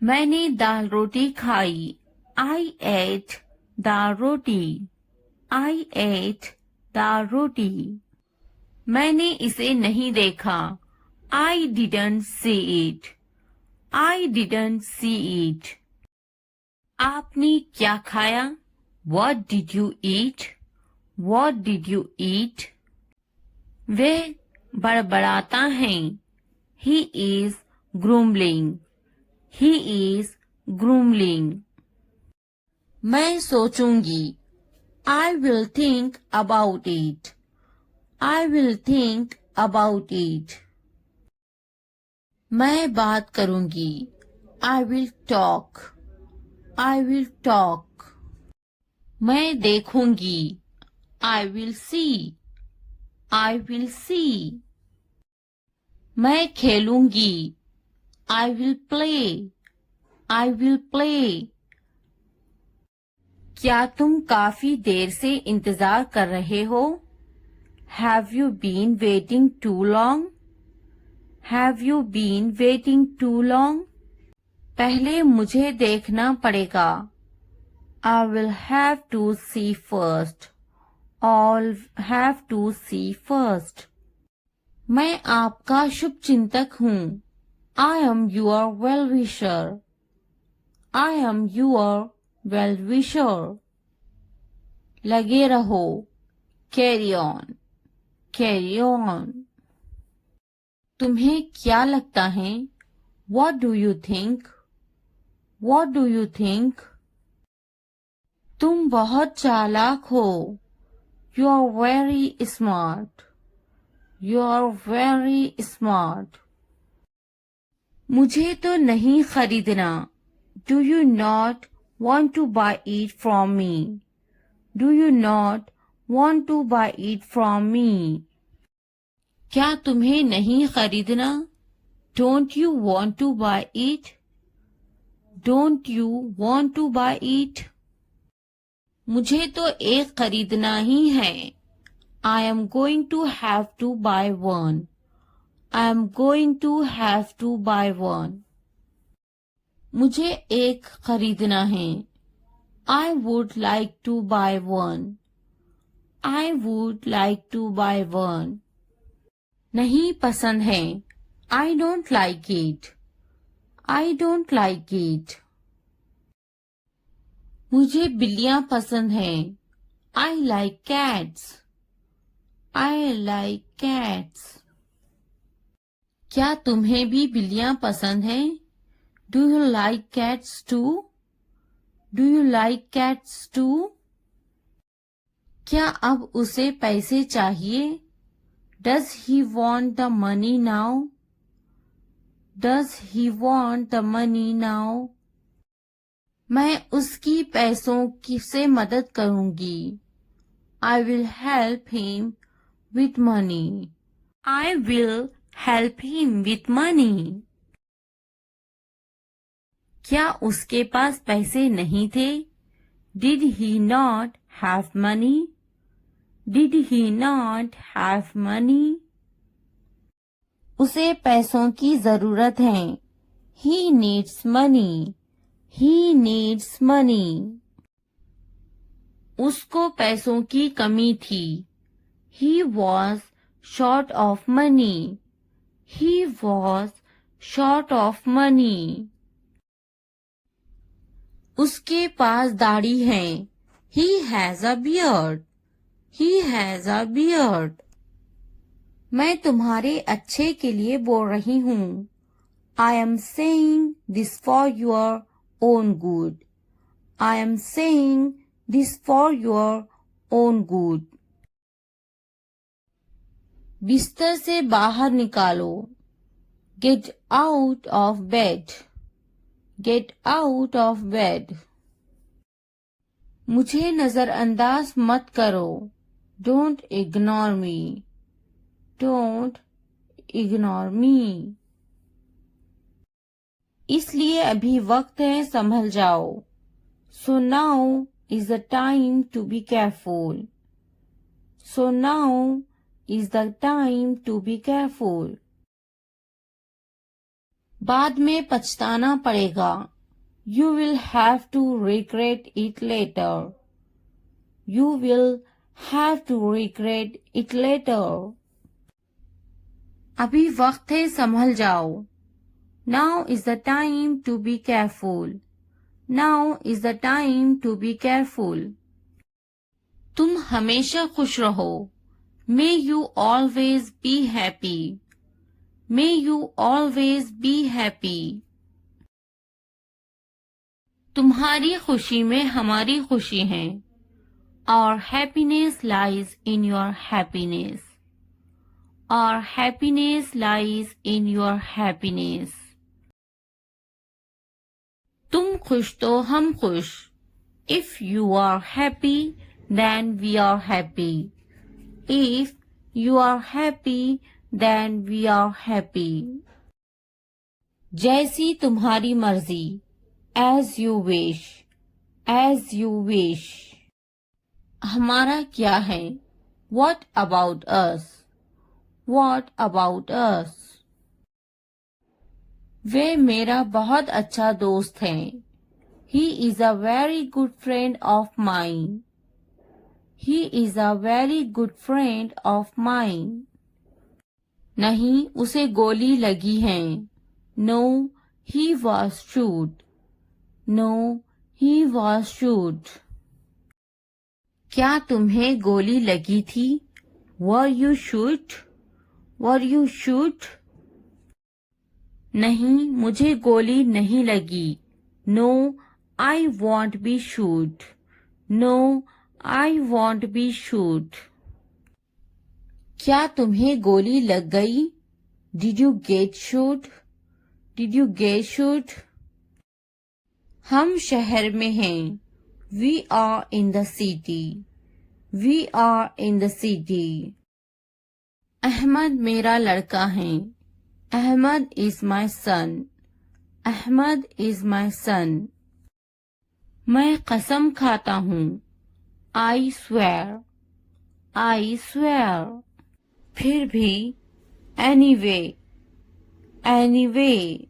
मैंने दाल रोटी खाई. I ate dal roti. I ate dal roti. मैंने इसे नहीं देखा. I didn't see it. I didn't see it. आपने क्या खाया? What did you eat? What did you eat? वह बड़बड़ाता है. He is grumbling. He is grumbling. मैं सोचूंगी. I will think about it. I will think about it. मैं बात करूंगी. I will talk. I will talk. मैं देखूंगी. I will see. I will see. मैं खेलूंगी. I will play. I will play. क्या तुम काफी देर से इंतजार कर रहे हो? Have you been waiting too long? Have you been waiting too long? पहले मुझे देखना पड़ेगा. I will have to see first. I'll have to see first. मैं आपका शुभ चिंतक हूँ. I am your well-wisher. I am your well-wisher. लगे रहो. Carry on. Carry on. तुम्हें क्या लगता है? What do you think? What do you think? तुम बहुत चालाक हो. You are very smart. You are very smart. मुझे तो नहीं खरीदना. Do you not want to buy it from me? Do you not want to buy it from me? क्या तुम्हें नहीं खरीदना? Don't you want to buy it? Don't you want to buy it? मुझे तो एक खरीदना ही है. I am going to have to buy one. I am going to have to buy one. मुझे एक खरीदना है. I would like to buy one. I would like to buy one. नहीं पसंद है. I don't like it. I don't like it. मुझे बिल्लियाँ पसंद हैं. I like cats. I like cats. क्या तुम्हें भी बिल्लियाँ पसंद हैं? Do you like cats too? Do you like cats too? क्या अब उसे पैसे चाहिए? Does he want the money now? Does he want the money now? मैं उसकी पैसों की से मदद करूंगी. I will help him with money. I will help him with money. क्या उसके पास पैसे नहीं थे? Did he not have money? Did he not have money? उसे पैसों की जरूरत है. He needs money. He needs money. उसको पैसों की कमी थी. He was short of money. He was short of money. उसके पास दाढ़ी है. He has a beard. He has a beard. मैं तुम्हारे अच्छे के लिए बोल रही हूँ. I am saying this for your own good. I am saying this for your own good. बिस्तर से बाहर निकालो. Get out of bed. Get out of bed. मुझे नजरअंदाज मत करो. Don't ignore me. Don't ignore me. इसलिए अभी वक्त है संभल जाओ. So now is the time to be careful. So now is the time to be careful. बाद में पछताना पड़ेगा. You will have to regret it later. You will have to regret it later. अभी वक्त है संभल जाओ. Now is the time to be careful. Now is the time to be careful. तुम हमेशा खुश रहो. May you always be happy. May you always be happy. तुम्हारी खुशी में हमारी खुशी है. Our happiness lies in your happiness. Our happiness lies in your happiness. तुम खुश तो हम खुश. If you are happy, then we are happy. If you are happy, then we are happy. जैसी तुम्हारी मर्जी. As you wish. As you wish. हमारा क्या है? What about us? What about us? वे मेरा बहुत अच्छा दोस्त है. He is a very good friend of mine. He is a very good friend of mine. नहीं, उसे गोली लगी है. No, he was shot. No, he was shot. क्या तुम्हें गोली लगी थी? Were you shot? Were you shot? नहीं, मुझे गोली नहीं लगी. No, I won't be shot. No, I won't be shot. क्या तुम्हें गोली लग गई? Did you get shot? Did you get shot? हम शहर में हैं. We are in the city. We are in the city. Ahmad मेरा लड़का है. Ahmad is my son. Ahmad is my son. मैं कसम खाता हूँ. I swear. I swear. फिर भी. Anyway. Anyway.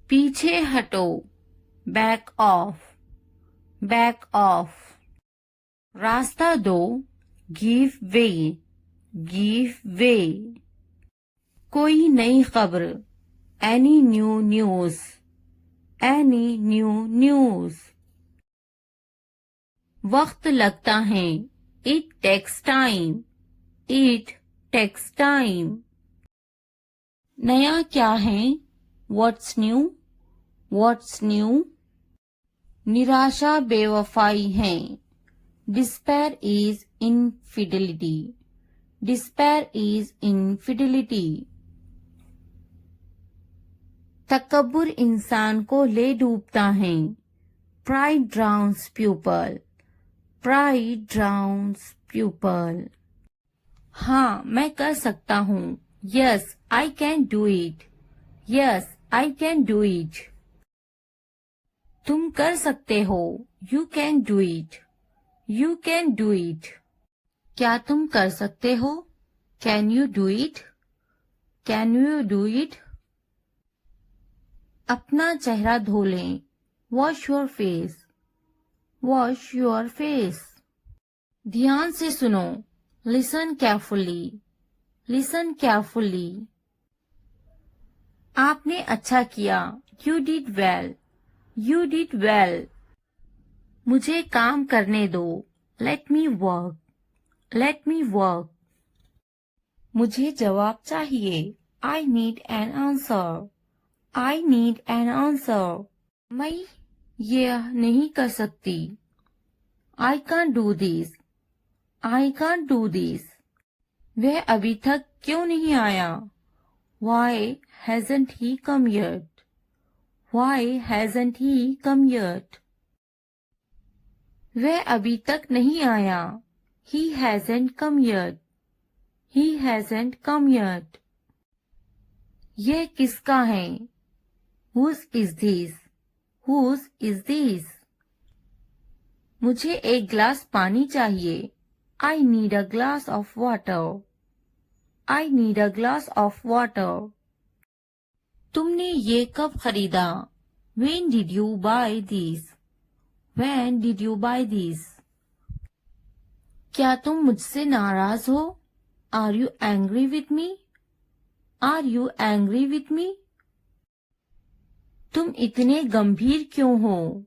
पीछे हटो. Back off. Back off. रास्ता दो. Give way. Give way. कोई नई खबर. Any new news. Any new news. वक्त लगता है. It takes time. It takes time. नया क्या है? What's new? What's new? निराशा बेवफाई है. Despair is infidelity. Despair is infidelity. तकब्बुर इंसान को ले डूबता है. Pride drowns pupil. Pride drowns pupil. हाँ, मैं कर सकता हूँ. Yes, I can do it. Yes, I can do it. तुम कर सकते हो. You can do it. You can do it. क्या तुम कर सकते हो? Can you do it? Can you do it? अपना चेहरा धो लें. Wash your face. Wash your face. ध्यान से सुनो. Listen carefully. Listen carefully. आपने अच्छा किया. You did well. You did well. मुझे काम करने दो. Let me work. Let me work. मुझे जवाब चाहिए. I need an answer. I need an answer. मैं यह नहीं कर सकती. I can't do this. I can't do this. वह अभी तक क्यों नहीं आया? Why hasn't he come yet? Why hasn't he come yet? वह अभी तक नहीं आया. He hasn't come yet. He hasn't come yet. यह किसका है? Whose is this? Whose is this? मुझे एक गिलास पानी चाहिए. I need a glass of water. I need a glass of water. तुमने ये कब खरीदा? When did you buy this? When did you buy this? क्या तुम मुझसे नाराज हो? Are you angry with me? Are you angry with me? तुम इतने गंभीर क्यों हो?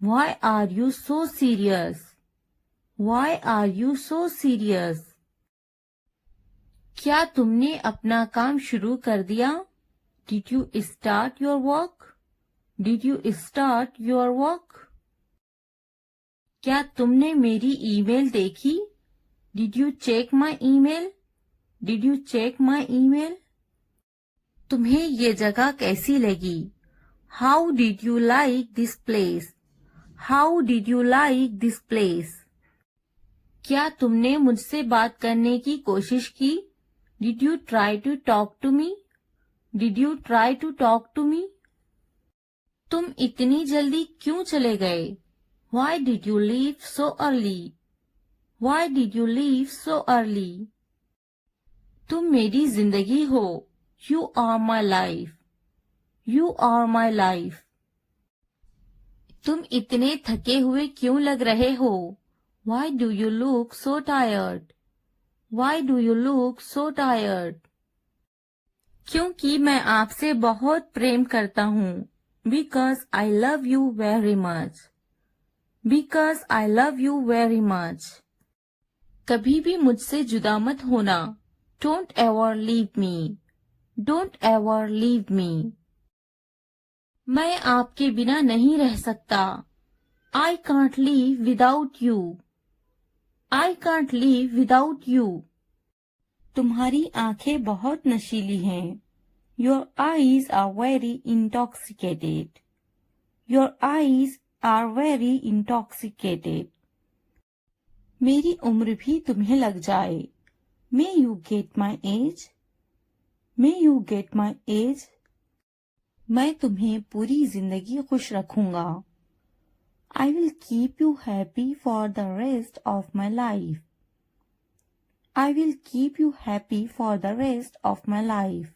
Why are you so serious? Why are you so serious? क्या तुमने अपना काम शुरू कर दिया? Did you start your work? Did you start your work? क्या तुमने मेरी ईमेल देखी? Did you check my email? Did you check my email? तुम्हें ये जगह कैसी लगी? How did you like this place? How did you like this place? क्या तुमने मुझसे बात करने की कोशिश की? Did you try to talk to me? Did you try to talk to me? तुम इतनी जल्दी क्यों चले गए? Why did you leave so early? Why did you leave so early? तुम मेरी जिंदगी हो. You are my life. You are my life. तुम इतने थके हुए क्यों लग रहे हो? Why do you look so tired? Why do you look so tired? क्योंकि मैं आपसे बहुत प्रेम करता हूँ. Because I love you very much. Because I love you very much. कभी भी मुझसे जुदा मत होना. Don't ever leave me. Don't ever leave me. मैं आपके बिना नहीं रह सकता. I can't live without you. I can't live without you. तुम्हारी आंखें बहुत नशीली हैं. Your eyes are very intoxicated. Your eyes are very intoxicated. मेरी उम्र भी तुम्हें लग जाए. May you get my age? May you get my age? मैं तुम्हें पूरी जिंदगी खुश रखूंगा. I will keep you happy for the rest of my life. I will keep you happy for the rest of my life.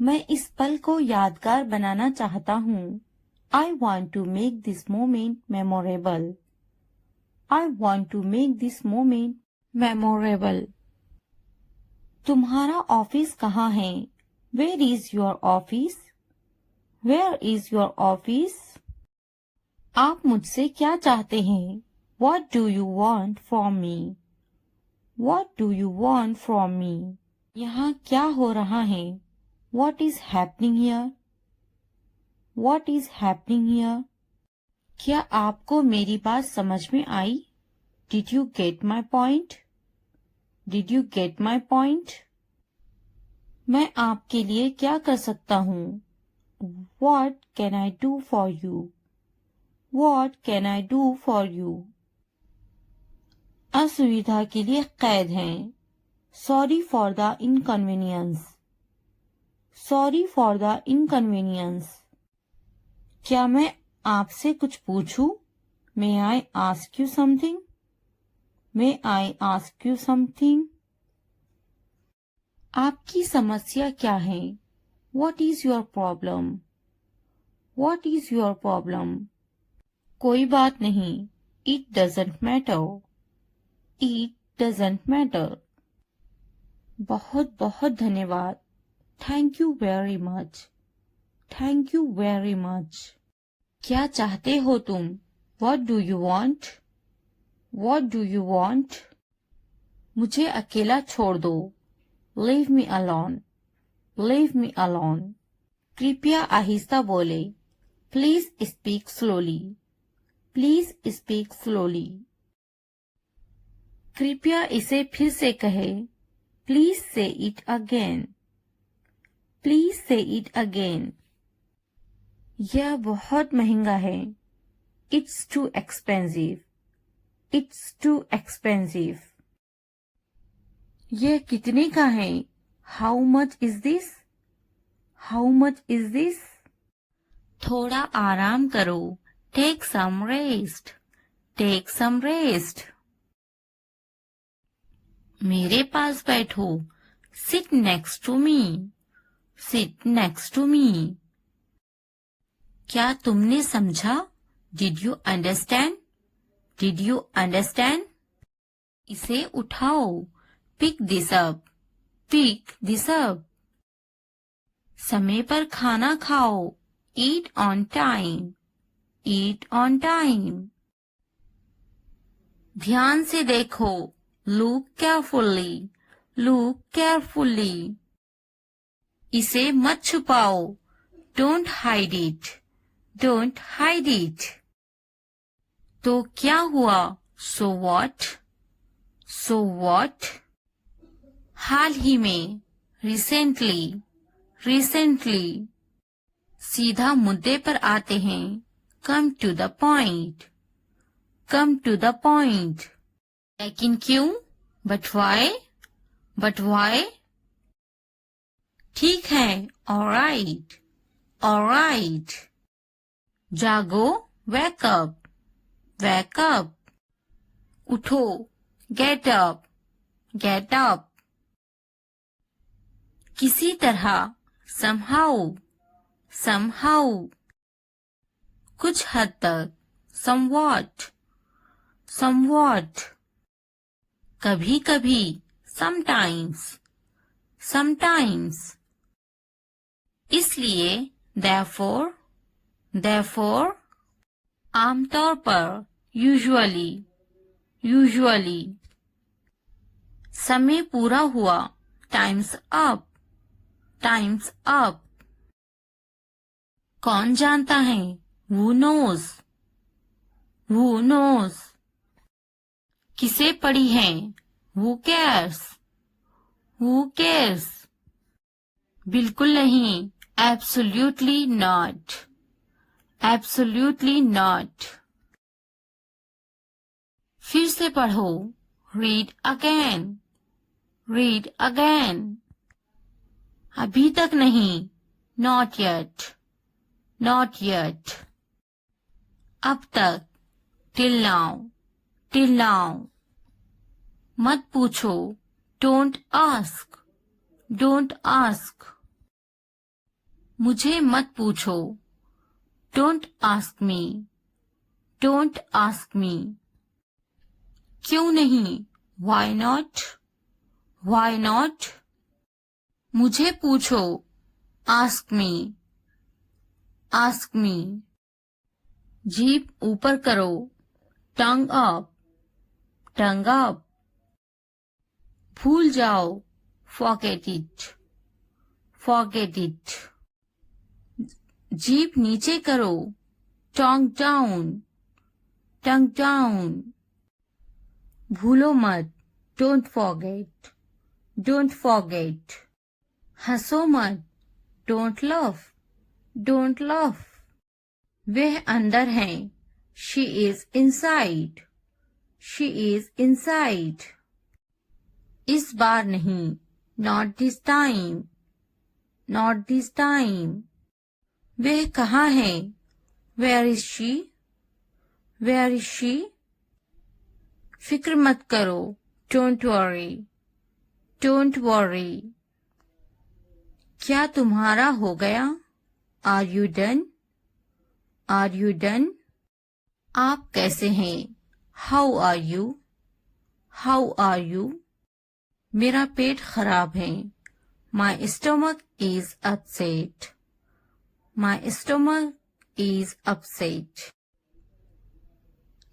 मैं इस पल को यादगार बनाना चाहता हूँ. I want to make this moment memorable. I want to make this moment memorable. तुम्हारा office कहाँ है? Where is your office? Where is your office? आप मुझसे क्या चाहते हैं? What do you want from me? What do you want from me? यहाँ क्या हो रहा है? What is happening here? What is happening here? क्या आपको मेरी बात समझ में आई? Did you get my point? Did you get my point? मैं आपके लिए क्या कर सकता हूँ? What can I do for you? What can I do for you? असुविधा के लिए कैद हैं. Sorry for the inconvenience. Sorry for the inconvenience. क्या मैं आपसे कुछ पूछूं? May I ask you something? May I ask you something? आपकी समस्या क्या है? What is your problem? What is your problem? कोई बात नहीं. It doesn't matter. It doesn't matter. बहुत बहुत धन्यवाद. Thank you very much. Thank you very much. क्या चाहते हो तुम? What do you want? What do you want? मुझे अकेला छोड़ दो. Leave me alone. Leave me alone. कृपया आहिस्ता बोले. Please speak slowly. Please speak slowly. कृपया इसे फिर से कहे. Please say it again. Please say it again. यह बहुत महंगा है. It's too expensive. It's too expensive. यह कितने का है? How much is this? How much is this? थोड़ा आराम करो. Take some rest. Take some rest. मेरे पास बैठो। Sit next to me. Sit next to me. क्या तुमने समझा? Did you understand? Did you understand? इसे उठाओ। Pick this up. Pick this up. समय पर खाना खाओ। Eat on time. Eat on time. ध्यान से देखो। Look carefully. Look carefully. इसे मत छुपाओ। Don't hide it. Don't hide it. तो क्या हुआ? So what? So what? हाल ही में। रिसेंटली। रिसेंटली। सीधा मुद्दे पर आते हैं। Come to the point. Come to the point. लेकिन क्यों? But why? But why? ठीक है। ऑलराइट। ऑलराइट। जागो। Wake up. Wake up. उठो। Get up. Get up. किसी तरह। somehow। somehow। कुछ हद तक। somewhat। somewhat। कभी कभी। sometimes। sometimes। इसलिए। therefore। therefore। आमतौर पर। usually। usually। समय पूरा हुआ। Times up. Times up. कौन जानता है? Who knows? Who knows? किसे पड़ी है? Who cares? Who cares? बिल्कुल नहीं। Absolutely not। Absolutely not। फिर से पढ़ो। Read again। Read again। अभी तक नहीं। Not yet। Not yet। अब तक। Till now। Till now। मत पूछो। Don't ask। Don't ask। मुझे मत पूछो। Don't ask me। Don't ask me। क्यों नहीं? Why not? Why not? मुझे पूछो। Ask me। Ask me। जीभ ऊपर करो। Tongue up। Tongue up। भूल जाओ। Forget it। Forget it। जीभ नीचे करो। Tongue down। Tongue down। भूलो मत। Don't forget। Don't forget। हंसो मत। Don't laugh। Don't laugh। वह अंदर है। She is inside। She is inside। इस बार नहीं। Not this time। Not this time। वह कहाँ है? Where is she? Where is she? फिक्र मत करो। Don't worry। Don't worry। क्या तुम्हारा हो गया? Are you done? Are you done? आप कैसे हैं? How are you? How are you? मेरा पेट खराब है। My stomach is upset। My stomach is upset।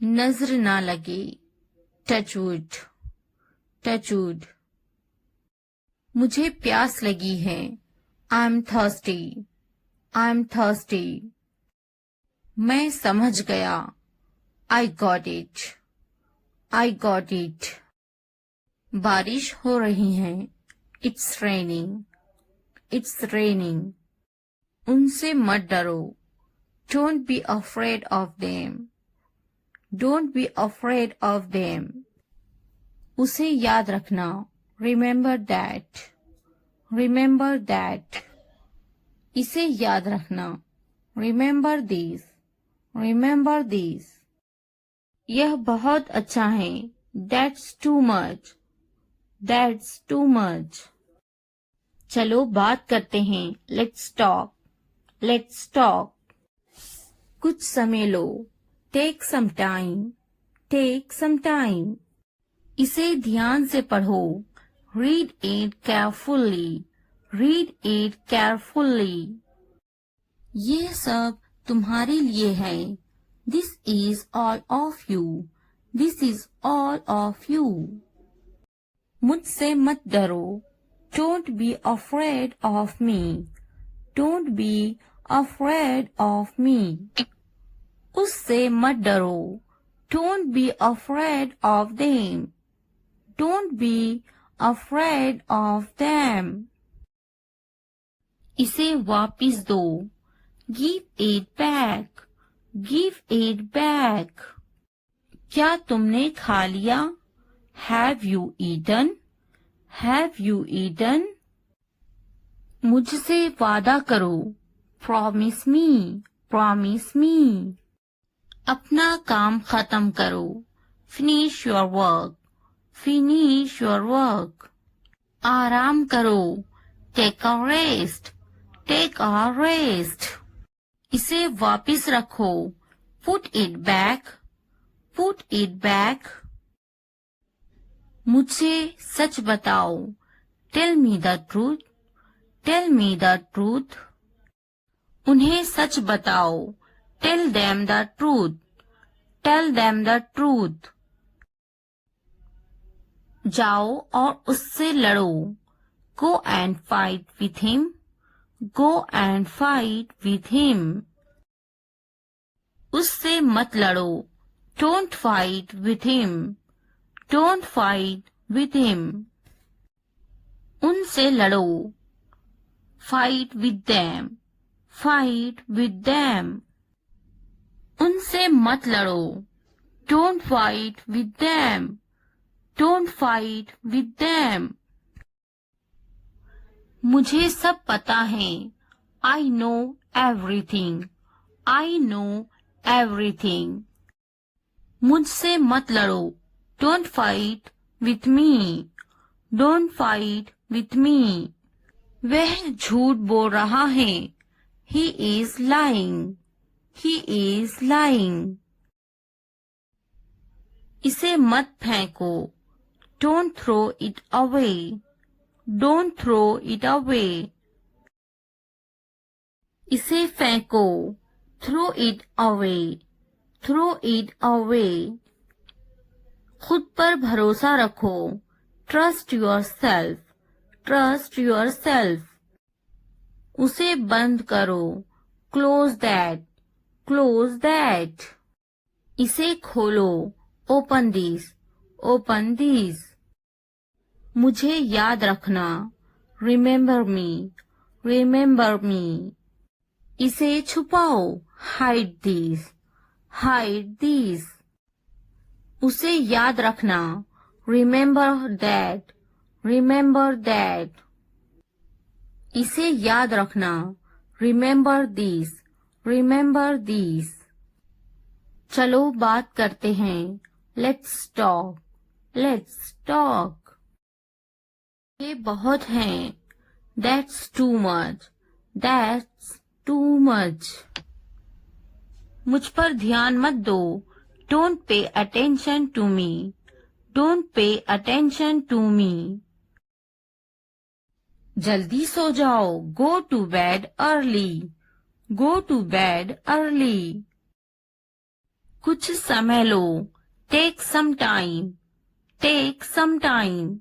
नजर ना लगे। Touch wood। Touch wood। मुझे प्यास लगी है। I'm thirsty। I'm thirsty। मैं समझ गया। I got it। I got it। बारिश हो रही है। It's raining। It's raining। उनसे मत डरो। Don't be afraid of them। Don't be afraid of them। उसे याद रखना। Remember that। Remember that। इसे याद रखना। Remember this। Remember this। यह बहुत अच्छा है। That's too much। That's too much. चलो बात करते हैं, लेट्स टॉक, लेट्स टॉक। कुछ समय लो, take some time, take some time. इसे ध्यान से पढ़ो, read it carefully, read it carefully. ये सब तुम्हारे लिए है, this is all of you, this is all of you. मुझसे मत डरो, don't be afraid of me, don't be afraid of me. उससे मत डरो, don't be afraid of them, don't be afraid of them. इसे वापिस दो, give it back, give it back. क्या तुमने खा लिया? Have you eaten, have you eaten. मुझसे वादा करो, प्रॉमिस मी, प्रॉमिस मी। अपना काम खत्म करो, finish your work, finish your work. आराम करो, take a rest, take a rest. इसे वापिस रखो, put it back, put it back. मुझे सच बताओ, tell me the truth, tell me the truth. उन्हें सच बताओ, tell them the truth, tell them the truth. जाओ और उससे लड़ो, go and fight with him, go and fight with him. उससे मत लड़ो, don't fight with him, don't fight with him. उनसे लड़ो, fight with them, fight with them. उनसे मत लड़ो, don't fight with them, don't fight with them. मुझे सब पता है, I know everything, I know everything. मुझसे मत लड़ो, don't fight with me, don't fight with me. वह झूठ बोल रहा है, he is lying, he is lying. इसे मत फेंको, don't throw it away, don't throw it away. इसे फेंको, throw it away, throw it away. खुद पर भरोसा रखो, trust yourself, trust yourself. उसे बंद करो, क्लोज दैट, क्लोज दैट। इसे खोलो, ओपन दिस, ओपन दिस। मुझे याद रखना, रिमेम्बर मी, रिमेम्बर मी। इसे छुपाओ, हाइड दिस, हाइड दिस। उसे याद रखना, रिमेम्बर दैट, रिमेम्बर दैट। इसे याद रखना, रिमेम्बर दिस, रिमेम्बर दिस। चलो बात करते हैं, लेट्स टॉक, लेट्स टॉक। ये बहुत हैं, that's too much, that's too much. मुझ पर ध्यान मत दो, don't pay attention to me, don't pay attention to me. जल्दी सो जाओ, go to bed early, go to bed early. कुछ समय लो, take some time, take some time.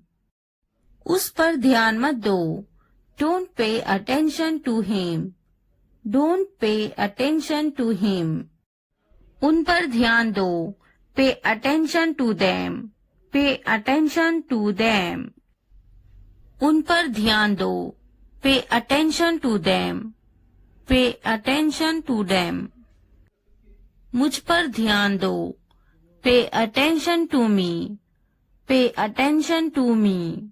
उस पर ध्यान मत दो, don't pay attention to him, don't pay attention to him. उन पर ध्यान दो, pay attention to them, pay attention to them. उन पर ध्यान दो, pay attention to them, pay attention to them. मुझ पर ध्यान दो, पे अटेंशन टू मी, पे अटेंशन टू मी।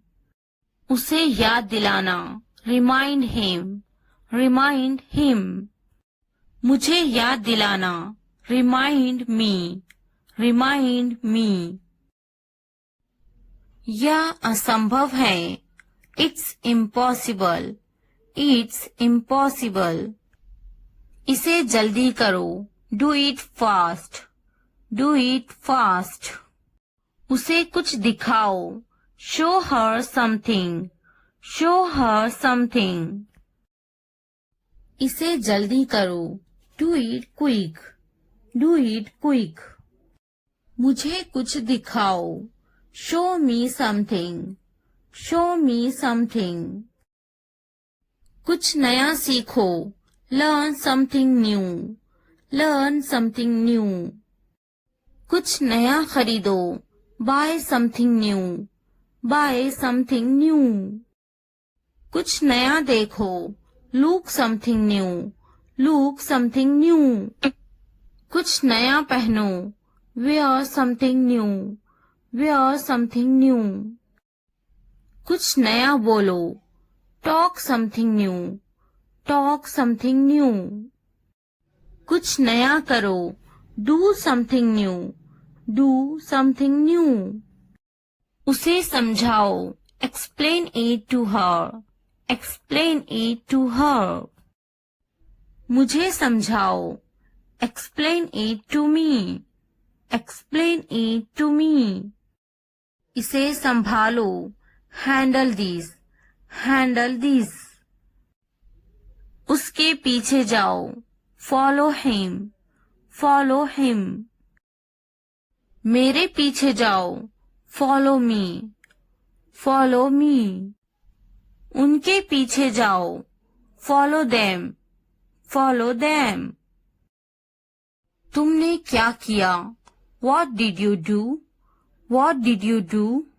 उसे याद दिलाना, रिमाइंड हिम, रिमाइंड हिम। मुझे याद दिलाना, रिमाइंड मी, रिमाइंड मी। यह असंभव है। It's impossible. It's impossible. इसे जल्दी करो। Do it fast. Do it fast. उसे कुछ दिखाओ। Show her something. Show her something. इसे जल्दी करो। Do it quick. Do it quick. मुझे कुछ दिखाओ। Show me something. Show me something. कुछ नया सीखो। Learn something new. Learn something new. कुछ नया खरीदो। Buy something new. Buy something new. कुछ नया देखो। Look something new. Look something new. कुछ नया पहनो। Wear something new. Wear something new. कुछ नया बोलो। Talk something new. Talk something new. कुछ नया करो। Do something new. Do something new. उसे समझाओ। Explain it to her. Explain it to her. मुझे समझाओ। Explain it to me. Explain it to me. इसे संभालो। Handle this. Handle this. उसके पीछे जाओ। Follow him. Follow him. मेरे पीछे जाओ। Follow me. Follow me. उनके पीछे जाओ। Follow them. Follow them. तुमने क्या किया? What did you do? What did you do?